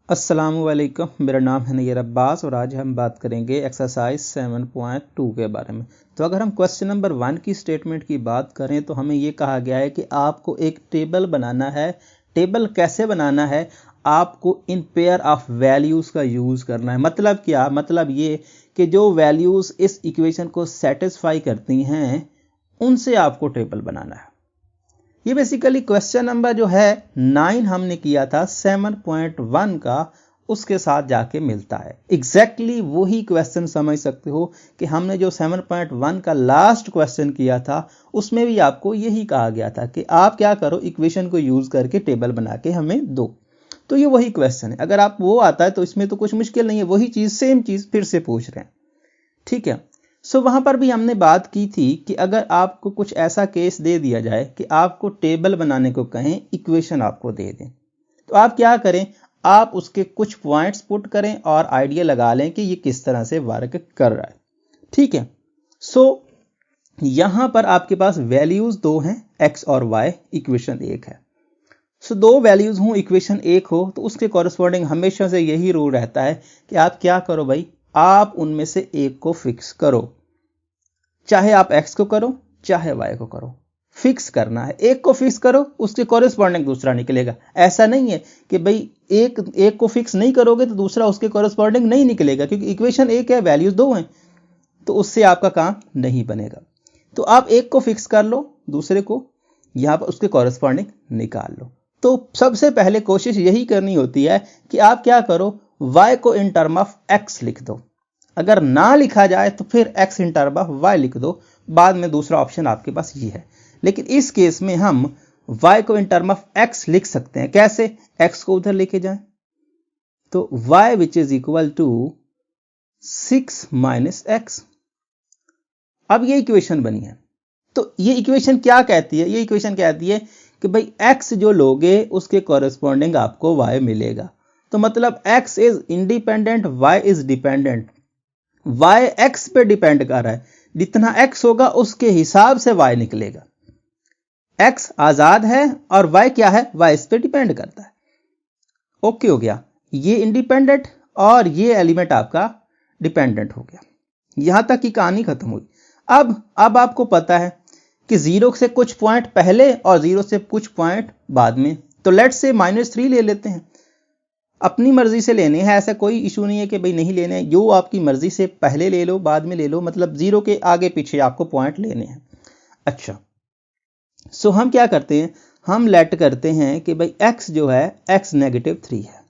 अस्सलामुअलैकुम, मेरा नाम है नैयर अब्बास और आज हम बात करेंगे एक्सरसाइज 7.2 के बारे में। तो अगर हम क्वेश्चन नंबर 1 की स्टेटमेंट की बात करें तो हमें ये कहा गया है कि आपको एक टेबल बनाना है। टेबल कैसे बनाना है? आपको इन पेयर ऑफ वैल्यूज़ का यूज़ करना है। मतलब क्या? मतलब ये कि जो वैल्यूज़ इस इक्वेशन को सेटिस्फाई करती हैं उनसे आपको टेबल बनाना है। ये बेसिकली क्वेश्चन नंबर जो है 9 हमने किया था 7.1 का, उसके साथ जाके मिलता है। एग्जैक्टली वही क्वेश्चन समझ सकते हो कि हमने जो 7.1 का लास्ट क्वेश्चन किया था उसमें भी आपको यही कहा गया था कि आप क्या करो, इक्वेशन को यूज करके टेबल बना के हमें दो। तो ये वही क्वेश्चन है। अगर आप वो आता है तो इसमें तो कुछ मुश्किल नहीं है, वही चीज सेम चीज फिर से पूछ रहे हैं। ठीक है। सो वहां पर भी हमने बात की थी कि अगर आपको कुछ ऐसा केस दे दिया जाए कि आपको टेबल बनाने को कहें, इक्वेशन आपको दे दें, तो आप क्या करें? आप उसके कुछ पॉइंट्स पुट करें और आइडिया लगा लें कि ये किस तरह से वर्क कर रहा है। ठीक है। सो यहां पर आपके पास वैल्यूज दो हैं, एक्स और वाई, इक्वेशन एक है। सो दो वैल्यूज हो, इक्वेशन एक हो, तो उसके कॉरेस्पॉन्डिंग हमेशा से यही रूल रहता है कि आप क्या करो भाई, आप उनमें से एक को फिक्स करो। चाहे आप x को करो चाहे y को करो, फिक्स करना है। एक को फिक्स करो, उसके कॉरेस्पॉन्डिंग दूसरा निकलेगा। ऐसा नहीं है कि भाई एक को फिक्स नहीं करोगे तो दूसरा उसके कॉरेस्पॉन्डिंग नहीं निकलेगा, क्योंकि इक्वेशन एक है, वैल्यूज दो हैं, तो उससे आपका काम नहीं बनेगा। तो आप एक को फिक्स कर लो, दूसरे को यहां पर उसके कॉरेस्पॉन्डिंग निकाल लो। तो सबसे पहले कोशिश यही करनी होती है कि आप क्या करो, y को इन टर्म ऑफ x लिख दो। अगर ना लिखा जाए तो फिर x in term of y लिख दो, बाद में दूसरा ऑप्शन आपके पास ये है। लेकिन इस केस में हम y को इन टर्म ऑफ x लिख सकते हैं। कैसे? x को उधर लेके जाएं तो y which is equal to 6 minus x। अब ये इक्वेशन बनी है। तो ये इक्वेशन क्या कहती है? ये इक्वेशन कहती है कि भाई x जो लोगे उसके कॉरेस्पॉन्डिंग आपको y मिलेगा। तो मतलब x is independent, y is dependent. y x पे डिपेंड कर रहा है, जितना x होगा उसके हिसाब से y निकलेगा। x आजाद है और y क्या है? y इस पे डिपेंड करता है। ओके हो गया, ये इंडिपेंडेंट और ये एलिमेंट आपका डिपेंडेंट हो गया। यहां तक की कहानी खत्म हुई। अब आपको पता है कि जीरो से कुछ पॉइंट पहले और जीरो से कुछ पॉइंट बाद में। तो लेट्स से -3 ले लेते हैं। अपनी मर्जी से लेने हैं, ऐसा कोई इशू नहीं है कि भाई नहीं लेने, जो आपकी मर्जी से पहले ले लो बाद में ले लो, मतलब जीरो के आगे पीछे आपको पॉइंट लेने हैं। अच्छा, सो हम क्या करते हैं, हम लेट करते हैं कि भाई x जो है x -3 है।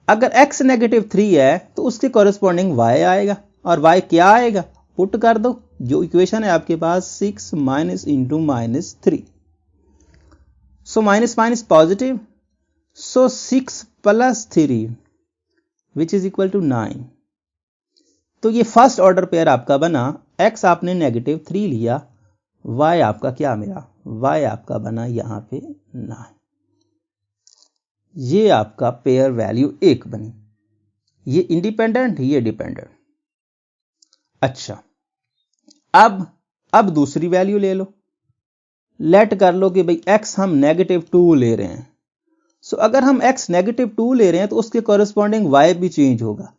अगर x -3 है तो उसके कॉरेस्पॉन्डिंग y आएगा, और y क्या आएगा? पुट कर दो जो इक्वेशन है आपके पास, 6 minus into -3। So minus minus positive, so 6 plus 3 which is equal to 9। तो ये फर्स्ट ऑर्डर पेयर आपका बना। x आपने -3 लिया, y आपका क्या मिला? y आपका बना यहां पे 9। ये आपका पेयर वैल्यू 1 बनी। ये इंडिपेंडेंट, ये डिपेंडेंट। अच्छा, अब दूसरी वैल्यू ले लो। लेट कर लो कि भाई x हम -2 ले रहे हैं। सो अगर हम x -2 ले रहे हैं तो उसके कॉरेस्पॉन्डिंग y भी चेंज होगा।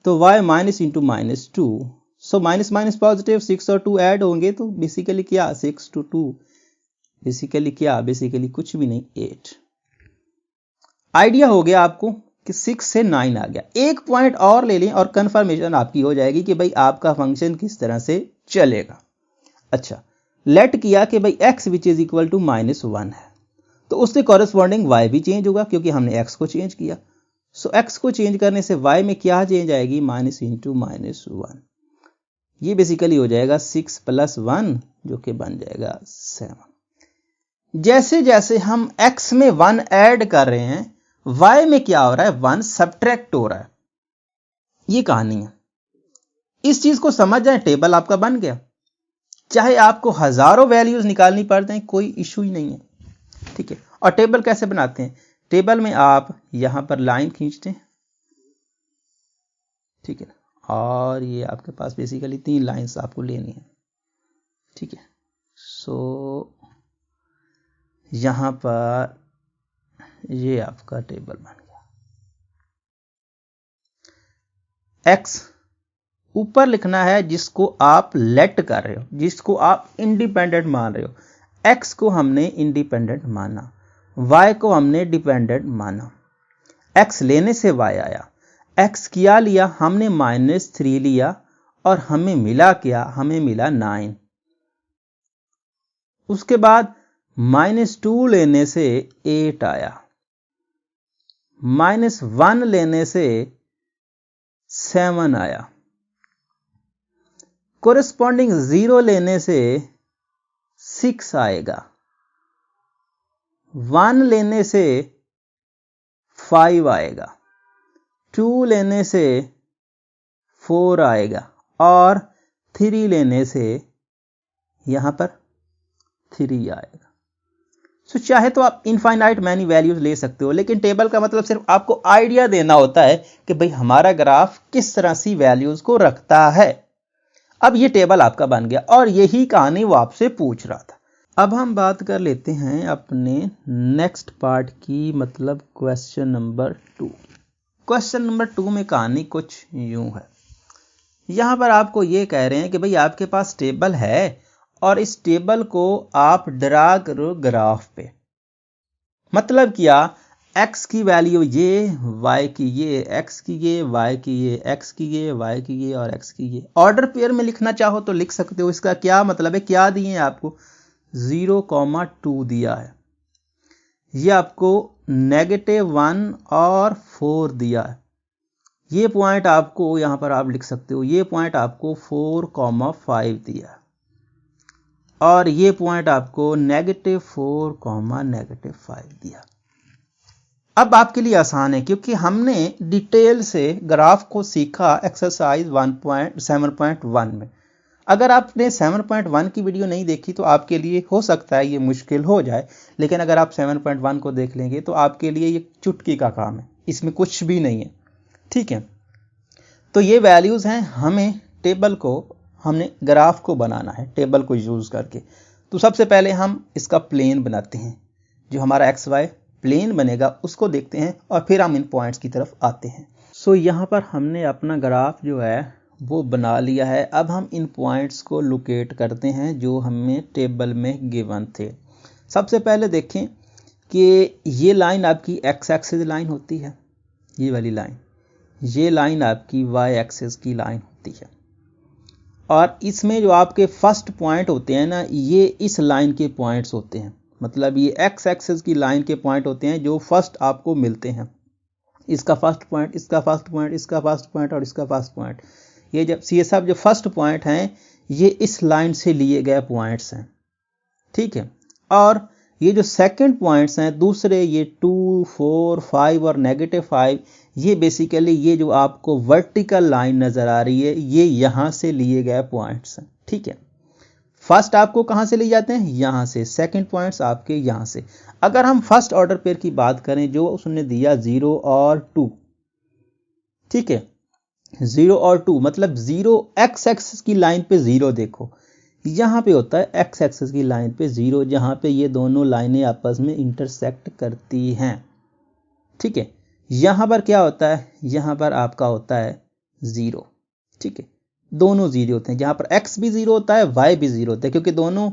तो y माइनस इंटू -2, सो माइनस माइनस पॉजिटिव, 6 और 2 ऐड होंगे तो बेसिकली क्या, 6 to 2 बेसिकली क्या, बेसिकली कुछ भी नहीं, 8। आइडिया हो गया आपको कि 6 से 9 आ गया। एक पॉइंट और ले लें और कंफर्मेशन आपकी हो जाएगी कि भाई आपका फंक्शन किस तरह से चलेगा। अच्छा, लेट किया कि भाई x which is equal to -1 है, तो उसके कॉरेस्पॉन्डिंग y भी चेंज होगा क्योंकि हमने x को चेंज किया। सो x को चेंज करने से y में क्या चेंज आएगी? Minus into -1। ये बेसिकली हो जाएगा 6 प्लस 1 जो कि बन जाएगा 7। जैसे जैसे हम x में 1 ऐड कर रहे हैं, y में क्या हो रहा है? 1 सब्ट्रैक्ट हो रहा है। ये कहानी है। इस चीज को समझ जाए, टेबल आपका बन गया। चाहे आपको हजारों वैल्यूज निकालनी पड़ते हैं, कोई इशू ही नहीं है। ठीक है। और टेबल कैसे बनाते हैं? टेबल में आप यहां पर लाइन खींचते हैं, ठीक है, और ये आपके पास बेसिकली 3 लाइंस आपको लेनी है। ठीक है। सो यहां पर ये आपका टेबल बन गया। एक्स ऊपर लिखना है जिसको आप लेट कर रहे हो, जिसको आप इंडिपेंडेंट मान रहे हो। एक्स को हमने इंडिपेंडेंट माना, वाई को हमने डिपेंडेंट माना। एक्स लेने से वाई आया, एक्स क्या लिया हमने -3 लिया और हमें मिला क्या, हमें मिला 9। उसके बाद -2 लेने से 8 आया, -1 लेने से 7 आया, कोरिस्पॉन्डिंग 0 लेने से 6 आएगा, 1 लेने से 5 आएगा, 2 लेने से 4 आएगा और 3 लेने से यहां पर 3 आएगा। सो चाहे तो आप इनफाइनाइट मैनी वैल्यूज ले सकते हो, लेकिन टेबल का मतलब सिर्फ आपको आइडिया देना होता है कि भाई हमारा ग्राफ किस तरह सी वैल्यूज को रखता है। अब ये टेबल आपका बन गया और यही कहानी वो आपसे पूछ रहा था। अब हम बात कर लेते हैं अपने नेक्स्ट पार्ट की, मतलब क्वेश्चन नंबर 2। क्वेश्चन नंबर 2 में कहानी कुछ यूं है। यहां पर आपको ये कह रहे हैं कि भाई आपके पास टेबल है और इस टेबल को आप ड्रा करो ग्राफ पे। मतलब क्या, x की वैल्यू ये, y की ये, x की ये, y की ये, x की ये, y की ये और x की ये। ऑर्डर पेयर में लिखना चाहो तो लिख सकते हो। इसका क्या मतलब है, क्या दिए हैं आपको, 0,2 दिया है, ये आपको -1 और 4 दिया है। ये पॉइंट आपको यहां पर आप लिख सकते हो, ये पॉइंट आपको 4,5 दिया है और ये पॉइंट आपको -4, -5 दिया। अब आपके लिए आसान है क्योंकि हमने डिटेल से ग्राफ को सीखा एक्सरसाइज 7.1 में। अगर आपने 7.1 की वीडियो नहीं देखी तो आपके लिए हो सकता है ये मुश्किल हो जाए, लेकिन अगर आप 7.1 को देख लेंगे तो आपके लिए ये चुटकी का काम है, इसमें कुछ भी नहीं है। ठीक है, तो ये वैल्यूज हैं, हमें टेबल को, हमने ग्राफ को बनाना है टेबल को यूज करके। तो सबसे पहले हम इसका प्लेन बनाते हैं, जो हमारा एक्स वाई प्लेन बनेगा उसको देखते हैं और फिर हम इन पॉइंट्स की तरफ आते हैं। सो यहाँ पर हमने अपना ग्राफ जो है वो बना लिया है। अब हम इन पॉइंट्स को लोकेट करते हैं जो हमें टेबल में गिवन थे। सबसे पहले देखें कि ये लाइन आपकी एक्स एक्सिस लाइन होती है, ये वाली लाइन, ये लाइन आपकी वाई एक्सिस की लाइन होती है और इसमें जो आपके फर्स्ट पॉइंट होते हैं ना, ये इस लाइन के पॉइंट्स होते हैं। मतलब ये एक्स एक्सिस की लाइन के पॉइंट होते हैं जो फर्स्ट आपको मिलते हैं। इसका फर्स्ट पॉइंट, इसका फर्स्ट पॉइंट, इसका फर्स्ट पॉइंट और इसका फर्स्ट पॉइंट, ये सब जो फर्स्ट पॉइंट हैं ये इस लाइन से लिए गए पॉइंट्स हैं। ठीक है, और ये जो सेकंड पॉइंट्स हैं दूसरे, ये 2, 4, 5 और -5, ये बेसिकली ये जो आपको वर्टिकल लाइन नजर आ रही है ये यहां से लिए गए पॉइंट्स हैं। ठीक है, फर्स्ट आपको कहां से ले जाते हैं, यहां से, सेकंड पॉइंट्स आपके यहां से। अगर हम फर्स्ट ऑर्डर पेयर की बात करें जो उसने दिया 0 और 2, ठीक है, 0 और 2 मतलब 0 एक्स एक्सिस की लाइन पे 0 देखो, यहां पे होता है एक्स एक्सिस की लाइन पे 0, जहां पे ये दोनों लाइनें आपस में इंटरसेक्ट करती हैं। ठीक है, यहां पर क्या होता है, यहां पर आपका होता है 0। ठीक है, दोनों 0 होते हैं, जहां पर x भी 0 होता है, y भी 0 होता है, क्योंकि दोनों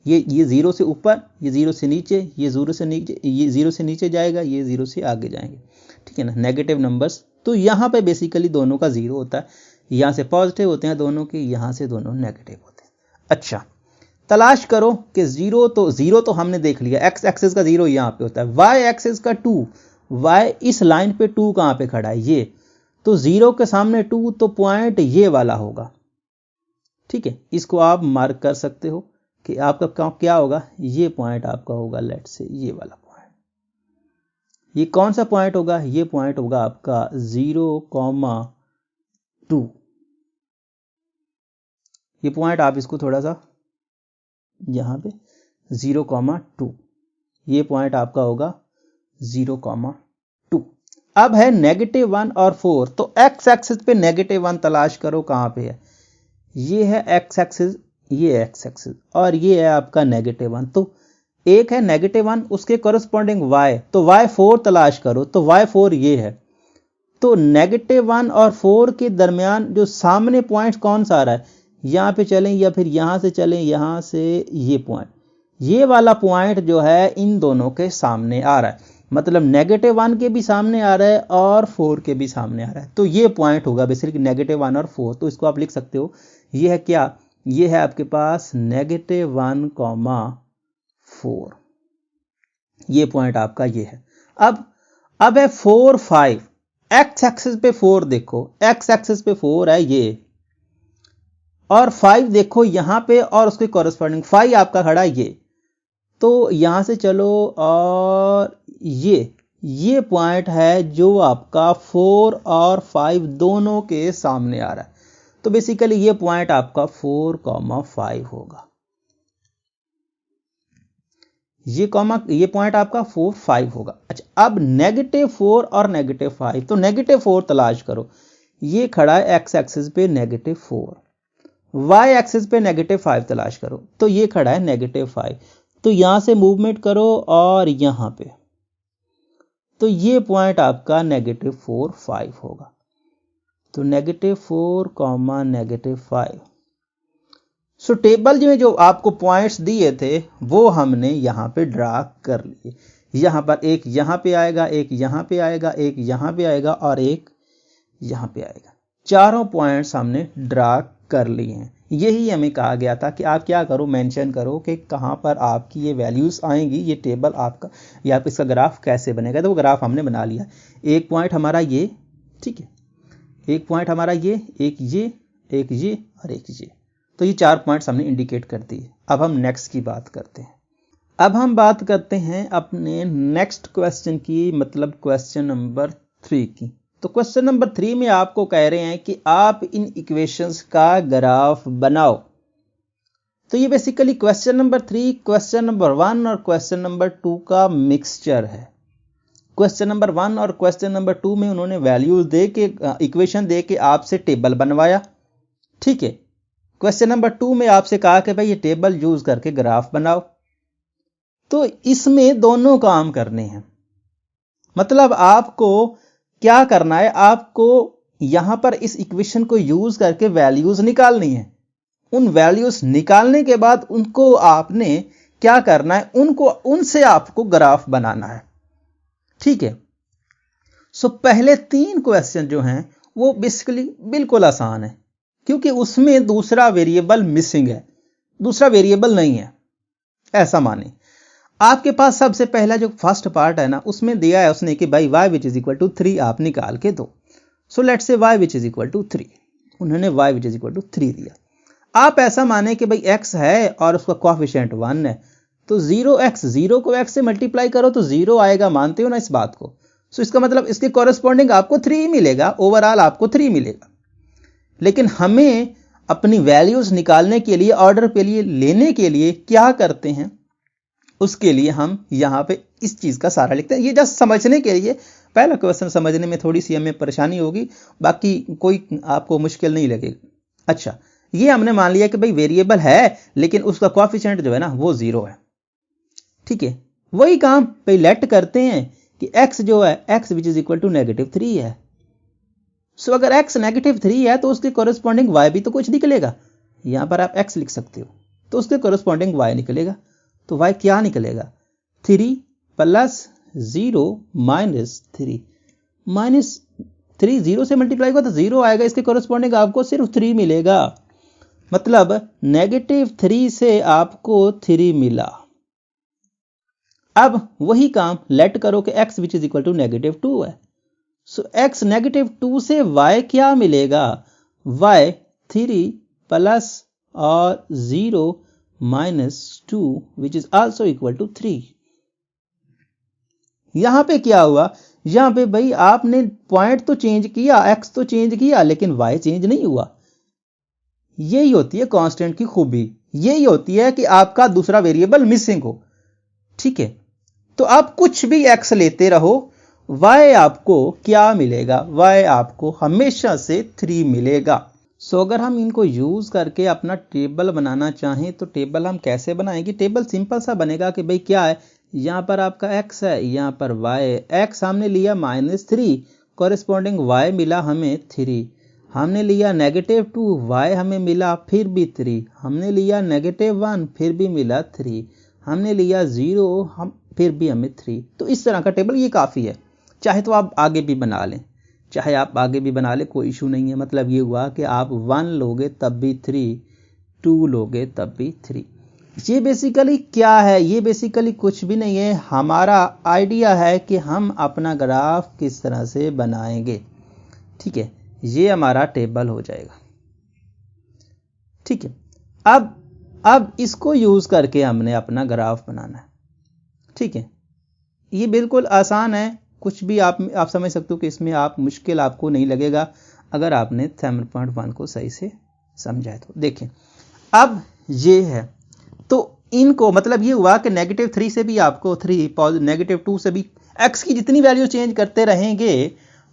ये 0 से ऊपर, ये 0 से नीचे, ये 0 से नीचे, ये 0 से नीचे जाएगा, ये 0 से आगे जाएंगे। ठीक है ना, नेगेटिव नंबर्स। तो यहाँ पे बेसिकली दोनों का 0 होता है, यहाँ से पॉजिटिव होते हैं दोनों के, यहाँ से दोनों नेगेटिव होते हैं। अच्छा, तलाश करो कि 0 तो हमने देख लिया, x एक्सिस का 0 यहाँ पे होता है, y एक्सिस का 2, y इस लाइन पे 2 कहाँ पे खड़ा है, ये, तो 0 के सामने 2, तो पॉइंट ये वाला होगा। ठीक है, इसको आप मार्क कर सकते हो कि आपका क्या होगा, ये पॉइंट आपका होगा, लेट से ये वाला पॉइंट। ये कौन सा पॉइंट होगा, ये पॉइंट होगा आपका 0,2। ये पॉइंट आप इसको थोड़ा सा यहां पे 0,2, ये पॉइंट आपका होगा 0,2। अब है -1 और 4, तो x एक्सिस पे -1 तलाश करो कहां पे है, ये है x एक्सिस, ये x एक्सिस और ये है आपका -1। तो एक है -1, उसके कोरस्पॉन्डिंग y, तो y4 तलाश करो, तो y4 ये है। तो -1 और 4 के दरमियान जो सामने पॉइंट कौन सा आ रहा है, यहाँ पे चलें या फिर यहाँ से चलें, यहाँ से ये पॉइंट, ये वाला पॉइंट जो है इन दोनों के सामने आ रहा है, मतलब -1 के भी सामने आ रहा है और 4 के भी सामने आ रहा है। तो ये पॉइंट होगा बेसिकली -1 और 4। तो इसको आप लिख सकते हो, ये है क्या, ये है आपके पास -1,4, ये पॉइंट आपका ये है। अब है 4 5, एक्स एक्सिस पे 4 देखो, एक्स एक्सिस पे 4 है ये, और 5 देखो यहां पे, और उसके कॉरेस्पॉन्डिंग 5 आपका खड़ा है ये। तो यहां से चलो और ये पॉइंट है जो आपका 4 और 5 दोनों के सामने आ रहा है। तो बेसिकली ये पॉइंट आपका 4,5 होगा, ये पॉइंट आपका 4 5 होगा। अच्छा, अब -4 और -5, तो -4 तलाश करो, ये खड़ा है एक्स एक्सिस पे -4, वाई एक्सिस पे -5 तलाश करो, तो ये खड़ा है -5। तो यहां से मूवमेंट करो और यहां पे, तो ये पॉइंट आपका -4 5 होगा। तो -4, -5। सो टेबल में जो आपको पॉइंट्स दिए थे वो हमने यहाँ पे ड्रा कर लिए। यहाँ पर एक यहाँ पे आएगा, एक यहाँ पे आएगा, एक यहाँ पे आएगा और एक यहाँ पे आएगा। चारों पॉइंट्स हमने ड्रा कर लिए हैं। यही हमें कहा गया था कि आप क्या करो, मेंशन करो कि कहाँ पर आपकी ये वैल्यूज आएंगी, ये टेबल आपका, या आप इसका ग्राफ कैसे बनेगा। तो वो ग्राफ हमने बना लिया। एक पॉइंट हमारा ये, ठीक है, एक पॉइंट हमारा ये, एक ये, एक ये और एक ये। तो ये 4 पॉइंट्स हमने इंडिकेट कर दिए। अब हम नेक्स्ट की बात करते हैं। अब हम बात करते हैं अपने नेक्स्ट क्वेश्चन की, मतलब क्वेश्चन नंबर 3 की। तो क्वेश्चन नंबर 3 में आपको कह रहे हैं कि आप इन इक्वेशंस का ग्राफ बनाओ। तो ये basically question number 3 question number 1 और क्वेश्चन नंबर 2 का मिक्सचर है। क्वेश्चन नंबर 1 और क्वेश्चन नंबर 2 में उन्होंने वैल्यूज दे के, इक्वेशन दे के आपसे टेबल बनवाया, ठीक है। क्वेश्चन नंबर 2 में आपसे कहा कि भाई ये टेबल यूज करके ग्राफ बनाओ। तो इसमें दोनों काम करने हैं, मतलब आपको क्या करना है, आपको यहां पर इस इक्वेशन को यूज करके वैल्यूज निकालनी है। उन वैल्यूज निकालने के बाद उनको आपने क्या करना है, उनसे आपको ग्राफ बनाना है, ठीक है। सो पहले 3 क्वेश्चन जो हैं वो बेसिकली बिल्कुल आसान है, क्योंकि उसमें दूसरा वेरिएबल मिसिंग है, दूसरा वेरिएबल नहीं है, ऐसा माने। आपके पास सबसे पहला जो फर्स्ट पार्ट है ना, उसमें दिया है उसने कि भाई y which is equal to 3 आप निकाल के दो। So let's say y which is equal to 3, उन्होंने y which is equal to 3 दिया। आप ऐसा माने कि भाई x है और उसका कोएफिशिएंट 1 है, तो 0x, 0 को x से मल्टीप्लाई करो तो 0 आएगा, मानते हो ना इस बात को। सो इसका मतलब इसके कॉरेस्पॉन्डिंग आपको 3 मिलेगा, ओवरऑल आपको 3 मिलेगा। लेकिन हमें अपनी वैल्यूज निकालने के लिए, ऑर्डर पे लिए लेने के लिए क्या करते हैं, उसके लिए हम यहां पे इस चीज का सारा लिखते हैं। ये जस्ट समझने के लिए, पहला क्वेश्चन समझने में थोड़ी सी हमें परेशानी होगी, बाकी कोई आपको मुश्किल नहीं लगेगा। अच्छा, ये हमने मान लिया कि भाई वेरिएबल है लेकिन उसका कोएफिशिएंट जो है ना वो 0 है, ठीक है। वही काम पे लेट करते हैं कि x जो है, x which is equal to -3 है। सो अगर x -3 है तो उसके कॉरेस्पॉन्डिंग y भी तो कुछ निकलेगा। यहां पर आप x लिख सकते हो, तो उसके कॉरेस्पॉन्डिंग y निकलेगा। तो y क्या निकलेगा, 3 + 0 - 3, -3 0 से मल्टीप्लाई हुआ तो 0 आएगा, इसके कॉरेस्पॉन्डिंग आपको सिर्फ 3 मिलेगा। मतलब -3 से आपको 3 मिला। अब वही काम लेट करो कि x which is equal to -2 है। सो x -2 से y क्या मिलेगा, y 3 + और 0 - 2 which is also equal to 3। यहां पे क्या हुआ, यहां पे भाई आपने पॉइंट तो चेंज किया, x तो चेंज किया, लेकिन y चेंज नहीं हुआ। यही होती है कांस्टेंट की खूबी, यही होती है कि आपका दूसरा वेरिएबल मिसिंग हो, ठीक है। तो आप कुछ भी x लेते रहो, y आपको क्या मिलेगा, y आपको हमेशा से 3 मिलेगा। सो अगर हम इनको यूज करके अपना टेबल बनाना चाहें तो टेबल हम कैसे बनाएंगे। टेबल सिंपल सा बनेगा कि भाई क्या है, यहां पर आपका x है, यहां पर y है। x हमने लिया -3, कॉरेस्पॉन्डिंग y मिला हमें 3, हमने लिया -2 y हमें मिला फिर भी 3, हमने लिया -1 फिर भी मिला 3, हमने लिया 0 हम फिर भी हमें 3। तो इस तरह का टेबल ये काफ़ी है। चाहे तो आप आगे भी बना लें, कोई इशू नहीं है। मतलब ये हुआ कि आप 1 लोगे तब भी 3, 2 लोगे तब भी 3। ये बेसिकली क्या है? ये बेसिकली कुछ भी नहीं है, हमारा आइडिया है कि हम अपना ग्राफ किस तरह से बनाएंगे। ठीक है, ये हमारा टेबल हो जाएगा। ठीक है, अब इसको यूज करके हमने अपना ग्राफ बनाना है। ठीक है, ये बिल्कुल आसान है, कुछ भी आप समझ सकते हो कि इसमें मुश्किल आपको नहीं लगेगा अगर आपने 7.1 को सही से समझा है। तो देखें, अब ये है, तो इनको मतलब ये हुआ कि -3 से भी आपको 3, -2 से भी x की जितनी वैल्यू चेंज करते रहेंगे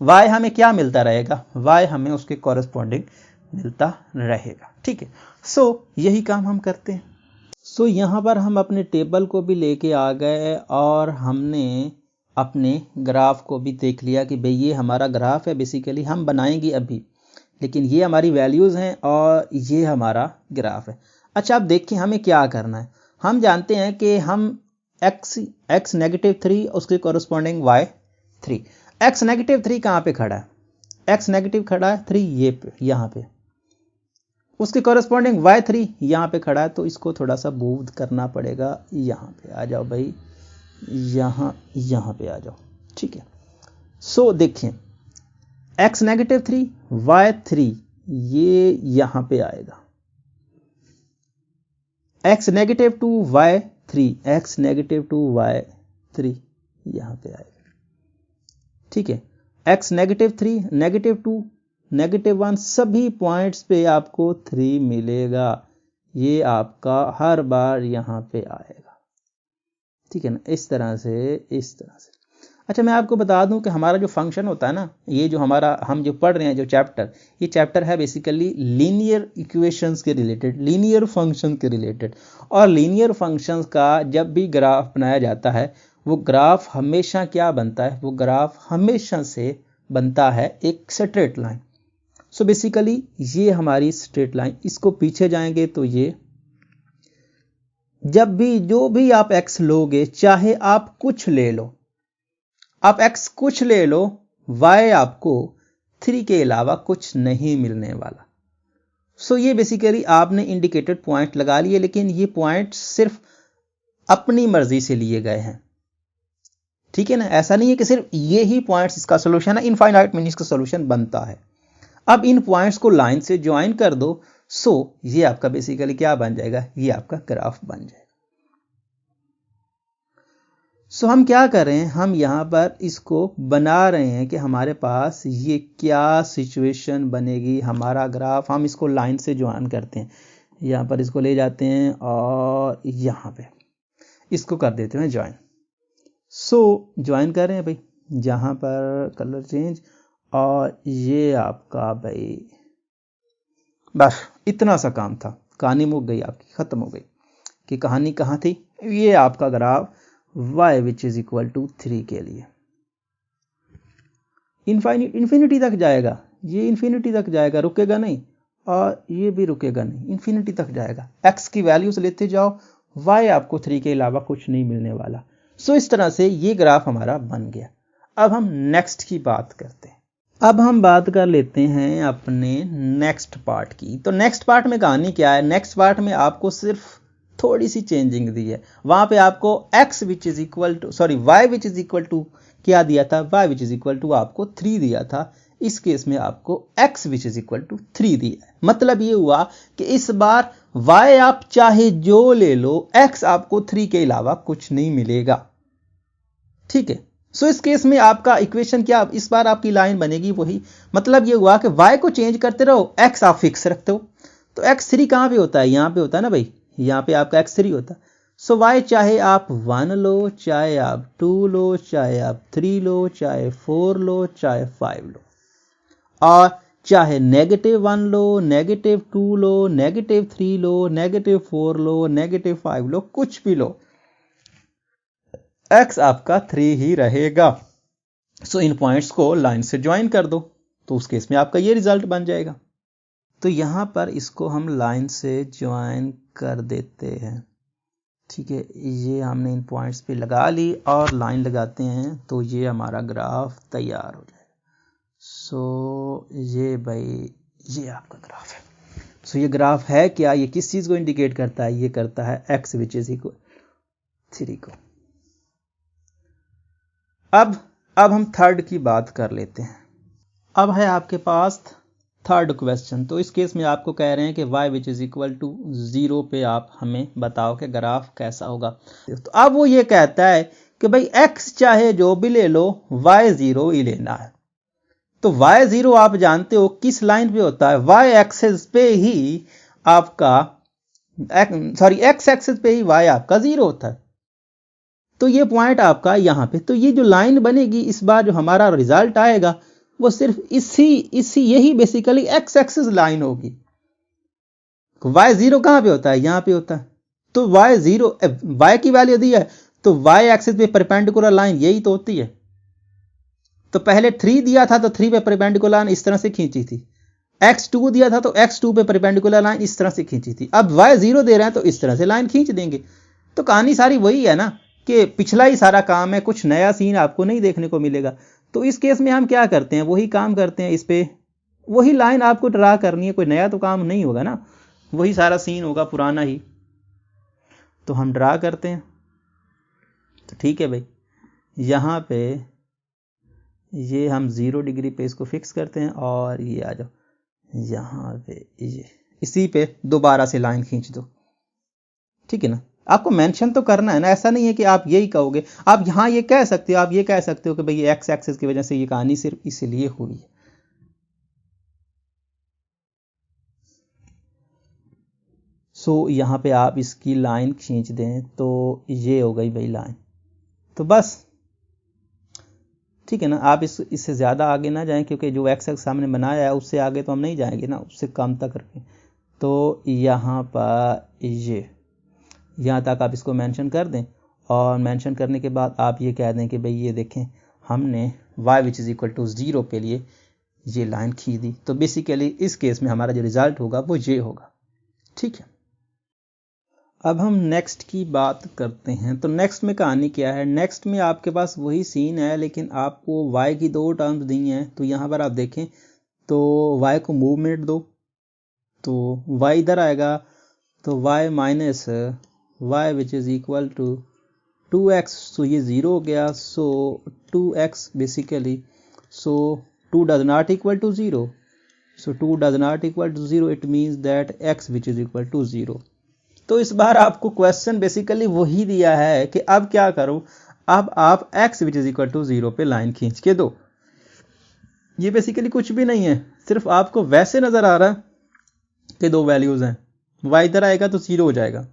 y हमें क्या मिलता रहेगा, y हमें उसके कॉरेस्पॉन्डिंग मिलता रहेगा। ठीक है, सो यही काम हम करते हैं। सो यहाँ पर हम अपने टेबल को भी लेके आ गए और हमने अपने ग्राफ को भी देख लिया कि भाई ये हमारा ग्राफ है, बेसिकली हम बनाएंगे अभी, लेकिन ये हमारी वैल्यूज़ हैं और ये हमारा ग्राफ है। अच्छा, अब देखिए हमें क्या करना है। हम जानते हैं कि हम x -3 उसके कॉरेस्पॉन्डिंग y 3। x -3 कहाँ पे खड़ा है? x नेगेटिव खड़ा है 3 ये पे, यहाँ पे। उसके कॉरेस्पॉन्डिंग y3 यहाँ पे खड़ा है, तो इसको थोड़ा सा मूव करना पड़ेगा। यहाँ पे आ जाओ भाई, यहाँ पे आ जाओ। ठीक है, सो देखिए x -3 y3 ये यहाँ पे आएगा, x -2 y3 यहाँ पे आएगा। ठीक है, x -3 -2 -1 सभी पॉइंट्स पे आपको 3 मिलेगा, ये आपका हर बार यहाँ पे आएगा। ठीक है ना, इस तरह से। अच्छा, मैं आपको बता दूं कि हमारा जो फंक्शन होता है ना, ये जो हम जो पढ़ रहे हैं जो ये चैप्टर है बेसिकली लीनियर इक्वेशंस के रिलेटेड, लीनियर फंक्शन के रिलेटेड। और लीनियर फंक्शंस का जब भी ग्राफ बनाया जाता है, वो ग्राफ हमेशा क्या बनता है? वो ग्राफ हमेशा से बनता है एक स्ट्रेट लाइन। सो बेसिकली ये हमारी स्ट्रेट लाइन, इसको पीछे जाएंगे तो ये जब भी जो भी आप x लोगे, चाहे आप कुछ ले लो, आप x कुछ ले लो, y आपको 3 के अलावा कुछ नहीं मिलने वाला। सो ये बेसिकली आपने इंडिकेटेड पॉइंट लगा लिए, लेकिन ये पॉइंट सिर्फ अपनी मर्जी से लिए गए हैं। ठीक है ना, ऐसा नहीं है कि सिर्फ ये ही पॉइंट्स इसका सोल्यूशन है, इनफाइनाइट मीन इसका सोल्यूशन बनता है। अब इन पॉइंट्स को लाइन से ज्वाइन कर दो, सो ये आपका बेसिकली क्या बन जाएगा? ये आपका ग्राफ बन जाएगा। सो हम क्या कर रहे हैं? हम यहाँ पर इसको बना रहे हैं कि हमारे पास ये क्या सिचुएशन बनेगी, हमारा ग्राफ। हम इसको लाइन से ज्वाइन करते हैं, यहाँ पर इसको ले जाते हैं और यहाँ पे इसको कर देते हैं ज्वाइन। सो ज्वाइन कर रहे हैं भाई, जहाँ पर कलर चेंज, और ये आपका भाई बस इतना सा काम था, कहानी मुक गई आपकी, खत्म हो गई। कि कहानी कहाँ थी? ये आपका graph y which is equal to 3 के लिए इन्फिनिटी तक जाएगा, ये इन्फिनिटी तक जाएगा, रुकेगा नहीं, और ये भी रुकेगा नहीं, इन्फिनिटी तक जाएगा। x की वैल्यूज लेते जाओ, y आपको 3 के अलावा कुछ नहीं मिलने वाला। सो इस तरह से ये ग्राफ हमारा बन गया। अब हम नेक्स्ट की बात करते हैं। अब हम बात कर लेते हैं अपने नेक्स्ट पार्ट की। तो नेक्स्ट पार्ट में कहानी क्या है? नेक्स्ट पार्ट में आपको सिर्फ थोड़ी सी चेंजिंग दी है। वहां पे आपको y which is equal to क्या दिया था? y which is equal to आपको 3 दिया था। इस केस में आपको x which is equal to 3 दिया है। मतलब ये हुआ कि इस बार y आप चाहे जो ले लो, x आपको 3 के अलावा कुछ नहीं मिलेगा। ठीक है, सो इस केस में आपका इक्वेशन क्या, इस बार आपकी लाइन बनेगी वही। मतलब ये हुआ कि y को चेंज करते रहो, x आप फिक्स रखते हो। तो x3 कहां पे होता है? यहां पे होता है ना भाई, यहाँ पे आपका x3 होता। सो y चाहे आप 1 लो, चाहे आप 2 लो, चाहे आप 3 लो, चाहे 4 लो, चाहे 5 लो, और चाहे -1 लो, -2 लो, -3 लो, -4 लो, -5 लो, कुछ भी लो, x आपका 3 ही रहेगा। सो इन पॉइंट्स को लाइन से ज्वाइन कर दो, तो उस केस में आपका ये रिजल्ट बन जाएगा। तो यहाँ पर इसको हम लाइन से ज्वाइन कर देते हैं, ठीक है। ये हमने इन पॉइंट्स पे लगा ली और लाइन लगाते हैं, तो ये हमारा ग्राफ तैयार हो जाएगा। सो ये भाई ये आपका ग्राफ है। सो ये ग्राफ है क्या, ये किस चीज़ को इंडिकेट करता है, ये करता है x विच इज इक्वल 3 को। अब हम थर्ड की बात कर लेते हैं। अब है आपके पास थर्ड क्वेश्चन। तो इस केस में आपको कह रहे हैं कि y which is equal to 0 पे आप हमें बताओ कि ग्राफ कैसा होगा। तो अब वो ये कहता है कि भाई x चाहे जो भी ले लो, y 0 ही लेना है। तो y 0 आप जानते हो किस लाइन पे होता है, y एक्सिस पे ही आपका x एक्सिस पे ही y आपका 0 होता है। तो ये पॉइंट आपका यहाँ पे, तो ये जो लाइन बनेगी इस बार जो हमारा रिजल्ट आएगा वो सिर्फ इसी यही बेसिकली x एक्सिस लाइन होगी। y 0 कहां पे होता है, यहां पे होता है। तो y 0 y की वैल्यू दी है, तो y एक्सिस पे परपेंडिकुलर लाइन यही तो होती है। तो पहले 3 दिया था तो 3 पे परपेंडिकुलर लाइन इस तरह से खींची थी, x2 दिया था तो x2 पे परपेंडिकुलर लाइन इस तरह से खींची थी। अब y 0 दे रहे हैं तो इस तरह से लाइन खींच देंगे। तो कहानी सारी वही है ना कि पिछला ही सारा काम है, कुछ नया सीन आपको नहीं देखने को मिलेगा। तो इस केस में हम क्या करते हैं, वही काम करते हैं, इस पे वही लाइन आपको ड्रा करनी है, कोई नया तो काम नहीं होगा ना, वही सारा सीन होगा पुराना ही। तो हम ड्रा करते हैं। तो ठीक है भाई, यहाँ पे ये हम 0 डिग्री पे इसको फिक्स करते हैं और ये आ जाओ यहाँ पे, ये इसी पे दोबारा से लाइन खींच दो, ठीक है ना। आपको मेंशन तो करना है ना, ऐसा नहीं है कि आप यही कहोगे। आप यहाँ ये कह सकते हो, आप ये कह सकते हो कि भाई ये एक्स एक्सिस की वजह से ये कहानी सिर्फ इसलिए हुई है। सो यहाँ पे आप इसकी लाइन खींच दें तो ये हो गई भाई लाइन। तो बस ठीक है ना, आप इससे ज़्यादा आगे ना जाएं, क्योंकि जो एक्स एक्स सामने बनाया है उससे आगे तो हम नहीं जाएंगे ना, उससे कम तक रखें। तो यहाँ पर ये यहाँ तक आप इसको मेंशन कर दें, और मेंशन करने के बाद आप ये कह दें कि भाई ये देखें हमने y which is equal to 0 के लिए ये लाइन खींच दी। तो बेसिकली इस केस में हमारा जो रिजल्ट होगा वो ये होगा, ठीक है। अब हम नेक्स्ट की बात करते हैं। तो नेक्स्ट में कहानी क्या है, नेक्स्ट में आपके पास वही सीन है, लेकिन आपको y की 2 टर्म्स दी हैं। तो यहाँ पर आप देखें तो y को मूवमेंट दो तो y इधर आएगा, तो y minus y which is equal to 2x। So ये 0 हो गया, so 2x basically, so 2 does not equal to 0, so 2 does not equal to 0, it means that x which is equal to 0। तो इस बार आपको question basically वही दिया है कि अब क्या करो, अब आप x which is equal to 0 पे लाइन खींच के दो। ये बेसिकली कुछ भी नहीं है, सिर्फ आपको वैसे नजर आ रहा है कि 2 वैल्यूज हैं, y इधर आएगा तो 0 हो जाएगा।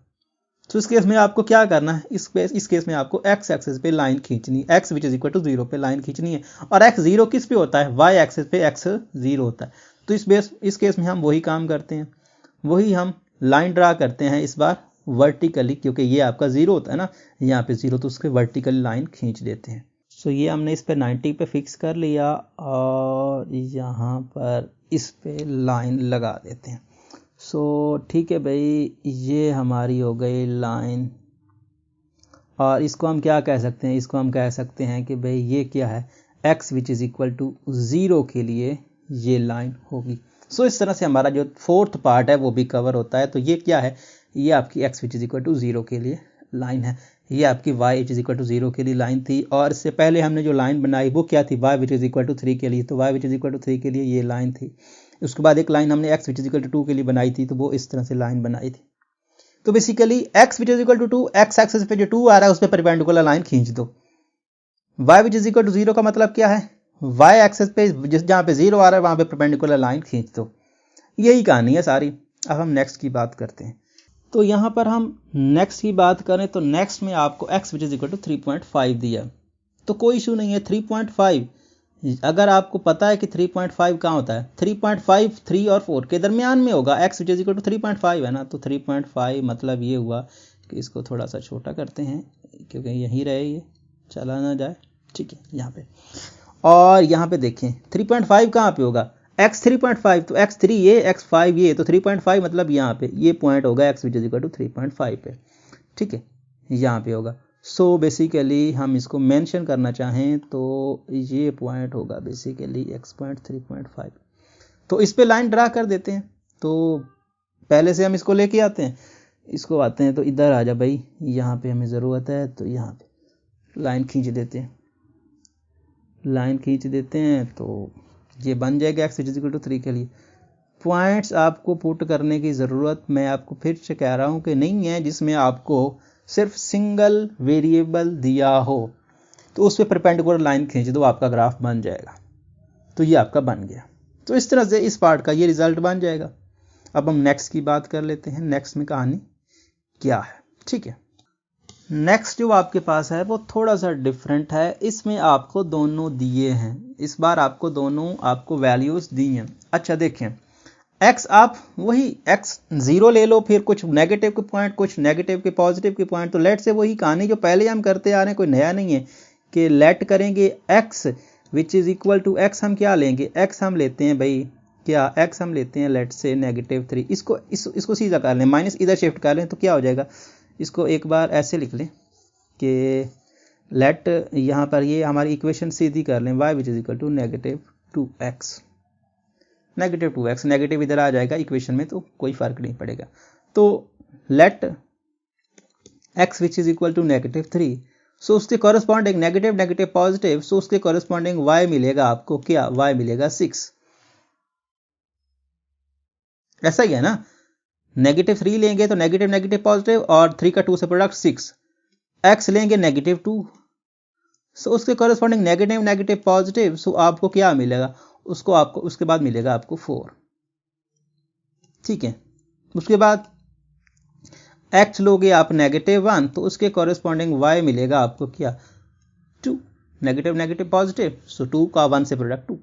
तो इस केस में आपको क्या करना है, इस केस में आपको x एक्सिस पे लाइन खींचनी, x which is equal to 0 पे लाइन खींचनी है। और x 0 किस पे होता है, y एक्सिस पे x 0 होता है। तो इस केस में हम वही काम करते हैं, वही हम लाइन ड्रा करते हैं, इस बार वर्टिकली, क्योंकि ये आपका 0 होता है ना, यहाँ पे 0, तो उसके वर्टिकली लाइन खींच देते हैं। सो ये हमने इस पे 90 पे फिक्स कर लिया और यहाँ पर इस पे लाइन लगा देते हैं। सो ठीक है भाई, ये हमारी हो गई लाइन। और इसको हम क्या कह सकते हैं, इसको हम कह सकते हैं कि भाई ये क्या है, x which is equal to 0 के लिए ये लाइन होगी। सो इस तरह से हमारा जो फोर्थ पार्ट है वो भी कवर होता है। तो ये क्या है, ये आपकी x which is equal to 0 के लिए लाइन है, ये आपकी y which is equal to 0 के लिए लाइन थी। और इससे पहले हमने जो लाइन बनाई वो क्या थी, y which is equal to 3 के लिए, तो y which is equal to 3 के लिए ये लाइन थी। उसके बाद एक लाइन हमने x which is equal to 2 के लिए बनाई थी, तो वो इस तरह से लाइन बनाई थी। तो basically x which is equal to 2, x axis पे जो 2 आ रहा है उस पर परपेंडिकुलर लाइन खींच दो। y which is equal to 0 का मतलब क्या है, y एक्सिस पे जहाँ पे 0 आ रहा है वहां पे परपेंडिकुलर लाइन खींच दो। यही कहानी है सारी। अब हम नेक्स्ट की बात करते हैं। तो यहाँ पर हम नेक्स्ट की बात करें तो नेक्स्ट में आपको x which is equal to 3.5 दिया, तो कोई इशू नहीं है। 3.5 अगर आपको पता है कि 3.5 कहाँ होता है, 3.5 3 और 4 के दरमियान में होगा, x which is equal to 3.5 है ना। तो 3.5 मतलब ये हुआ कि इसको थोड़ा सा छोटा करते हैं क्योंकि यहीं रहे, ये चला ना जाए, ठीक है यहाँ पे। और यहाँ पे देखें 3.5 कहाँ पे होगा, x 3.5, तो x 3 ये x 5 ये, तो 3.5 मतलब यहाँ पे ये पॉइंट होगा x which is equal to 3.5 पे, ठीक है, यहाँ पे होगा। सो बेसिकली हम इसको मेंशन करना चाहें तो ये पॉइंट होगा बेसिकली x पॉइंट 3.5। तो इस पे लाइन ड्रा कर देते हैं। तो पहले से हम इसको लेके आते हैं, इसको आते हैं तो इधर आ जा भाई, यहाँ पे हमें ज़रूरत है, तो यहाँ पे लाइन खींच देते हैं, लाइन खींच देते हैं तो ये बन जाएगा x इज इक्वल टू 3 के लिए। पॉइंट्स आपको पुट करने की ज़रूरत मैं आपको फिर से कह रहा हूँ कि नहीं है, जिसमें आपको सिर्फ सिंगल वेरिएबल दिया हो तो उस पर परपेंडिकुलर लाइन खींच दो, आपका ग्राफ बन जाएगा। तो ये आपका बन गया। तो इस तरह से इस पार्ट का ये रिजल्ट बन जाएगा। अब हम नेक्स्ट की बात कर लेते हैं, नेक्स्ट में कहानी क्या है, ठीक है। नेक्स्ट जो आपके पास है वो थोड़ा सा डिफरेंट है, इसमें आपको दोनों दिए हैं, इस बार आपको दोनों आपको वैल्यूज दी हैं। अच्छा देखें, x आप वही x 0 ले लो, फिर कुछ नेगेटिव के पॉइंट, कुछ नेगेटिव के पॉजिटिव के पॉइंट, तो लेट से वही कहानी जो पहले हम करते आ रहे हैं, कोई नया नहीं है कि लेट करेंगे x which is equal to x, हम क्या लेंगे, x हम लेते हैं भाई क्या, x हम लेते हैं लेट से -3। इसको सीधा कर लें, माइनस इधर शिफ्ट कर लें तो क्या हो जाएगा, इसको एक बार ऐसे लिख लें कि लेट यहाँ पर ये हमारी इक्वेशन सीधी कर लें, y which is equal to -2x, -2x, negative इधर आ जाएगा इक्वेशन में तो कोई फर्क नहीं पड़ेगा। तो let x which is equal to -3, so उसके corresponding negative negative positive, so उसके कॉरस्पॉन्डिंग y मिलेगा आपको क्या, y मिलेगा 6। ऐसा ही है ना, -3 लेंगे तो नेगेटिव नेगेटिव पॉजिटिव और 3 का 2 से प्रोडक्ट 6, x लेंगे -2, सो उसके कॉरस्पॉन्डिंग नेगेटिव नेगेटिव पॉजिटिव, सो आपको क्या मिलेगा, उसको आपको उसके बाद मिलेगा आपको 4, ठीक है। उसके बाद x लोगे आप -1, तो उसके कॉरस्पॉन्डिंग y मिलेगा आपको क्या, 2, नेगेटिव नेगेटिव पॉजिटिव, सो 2 का 1 से प्रोडक्ट 2।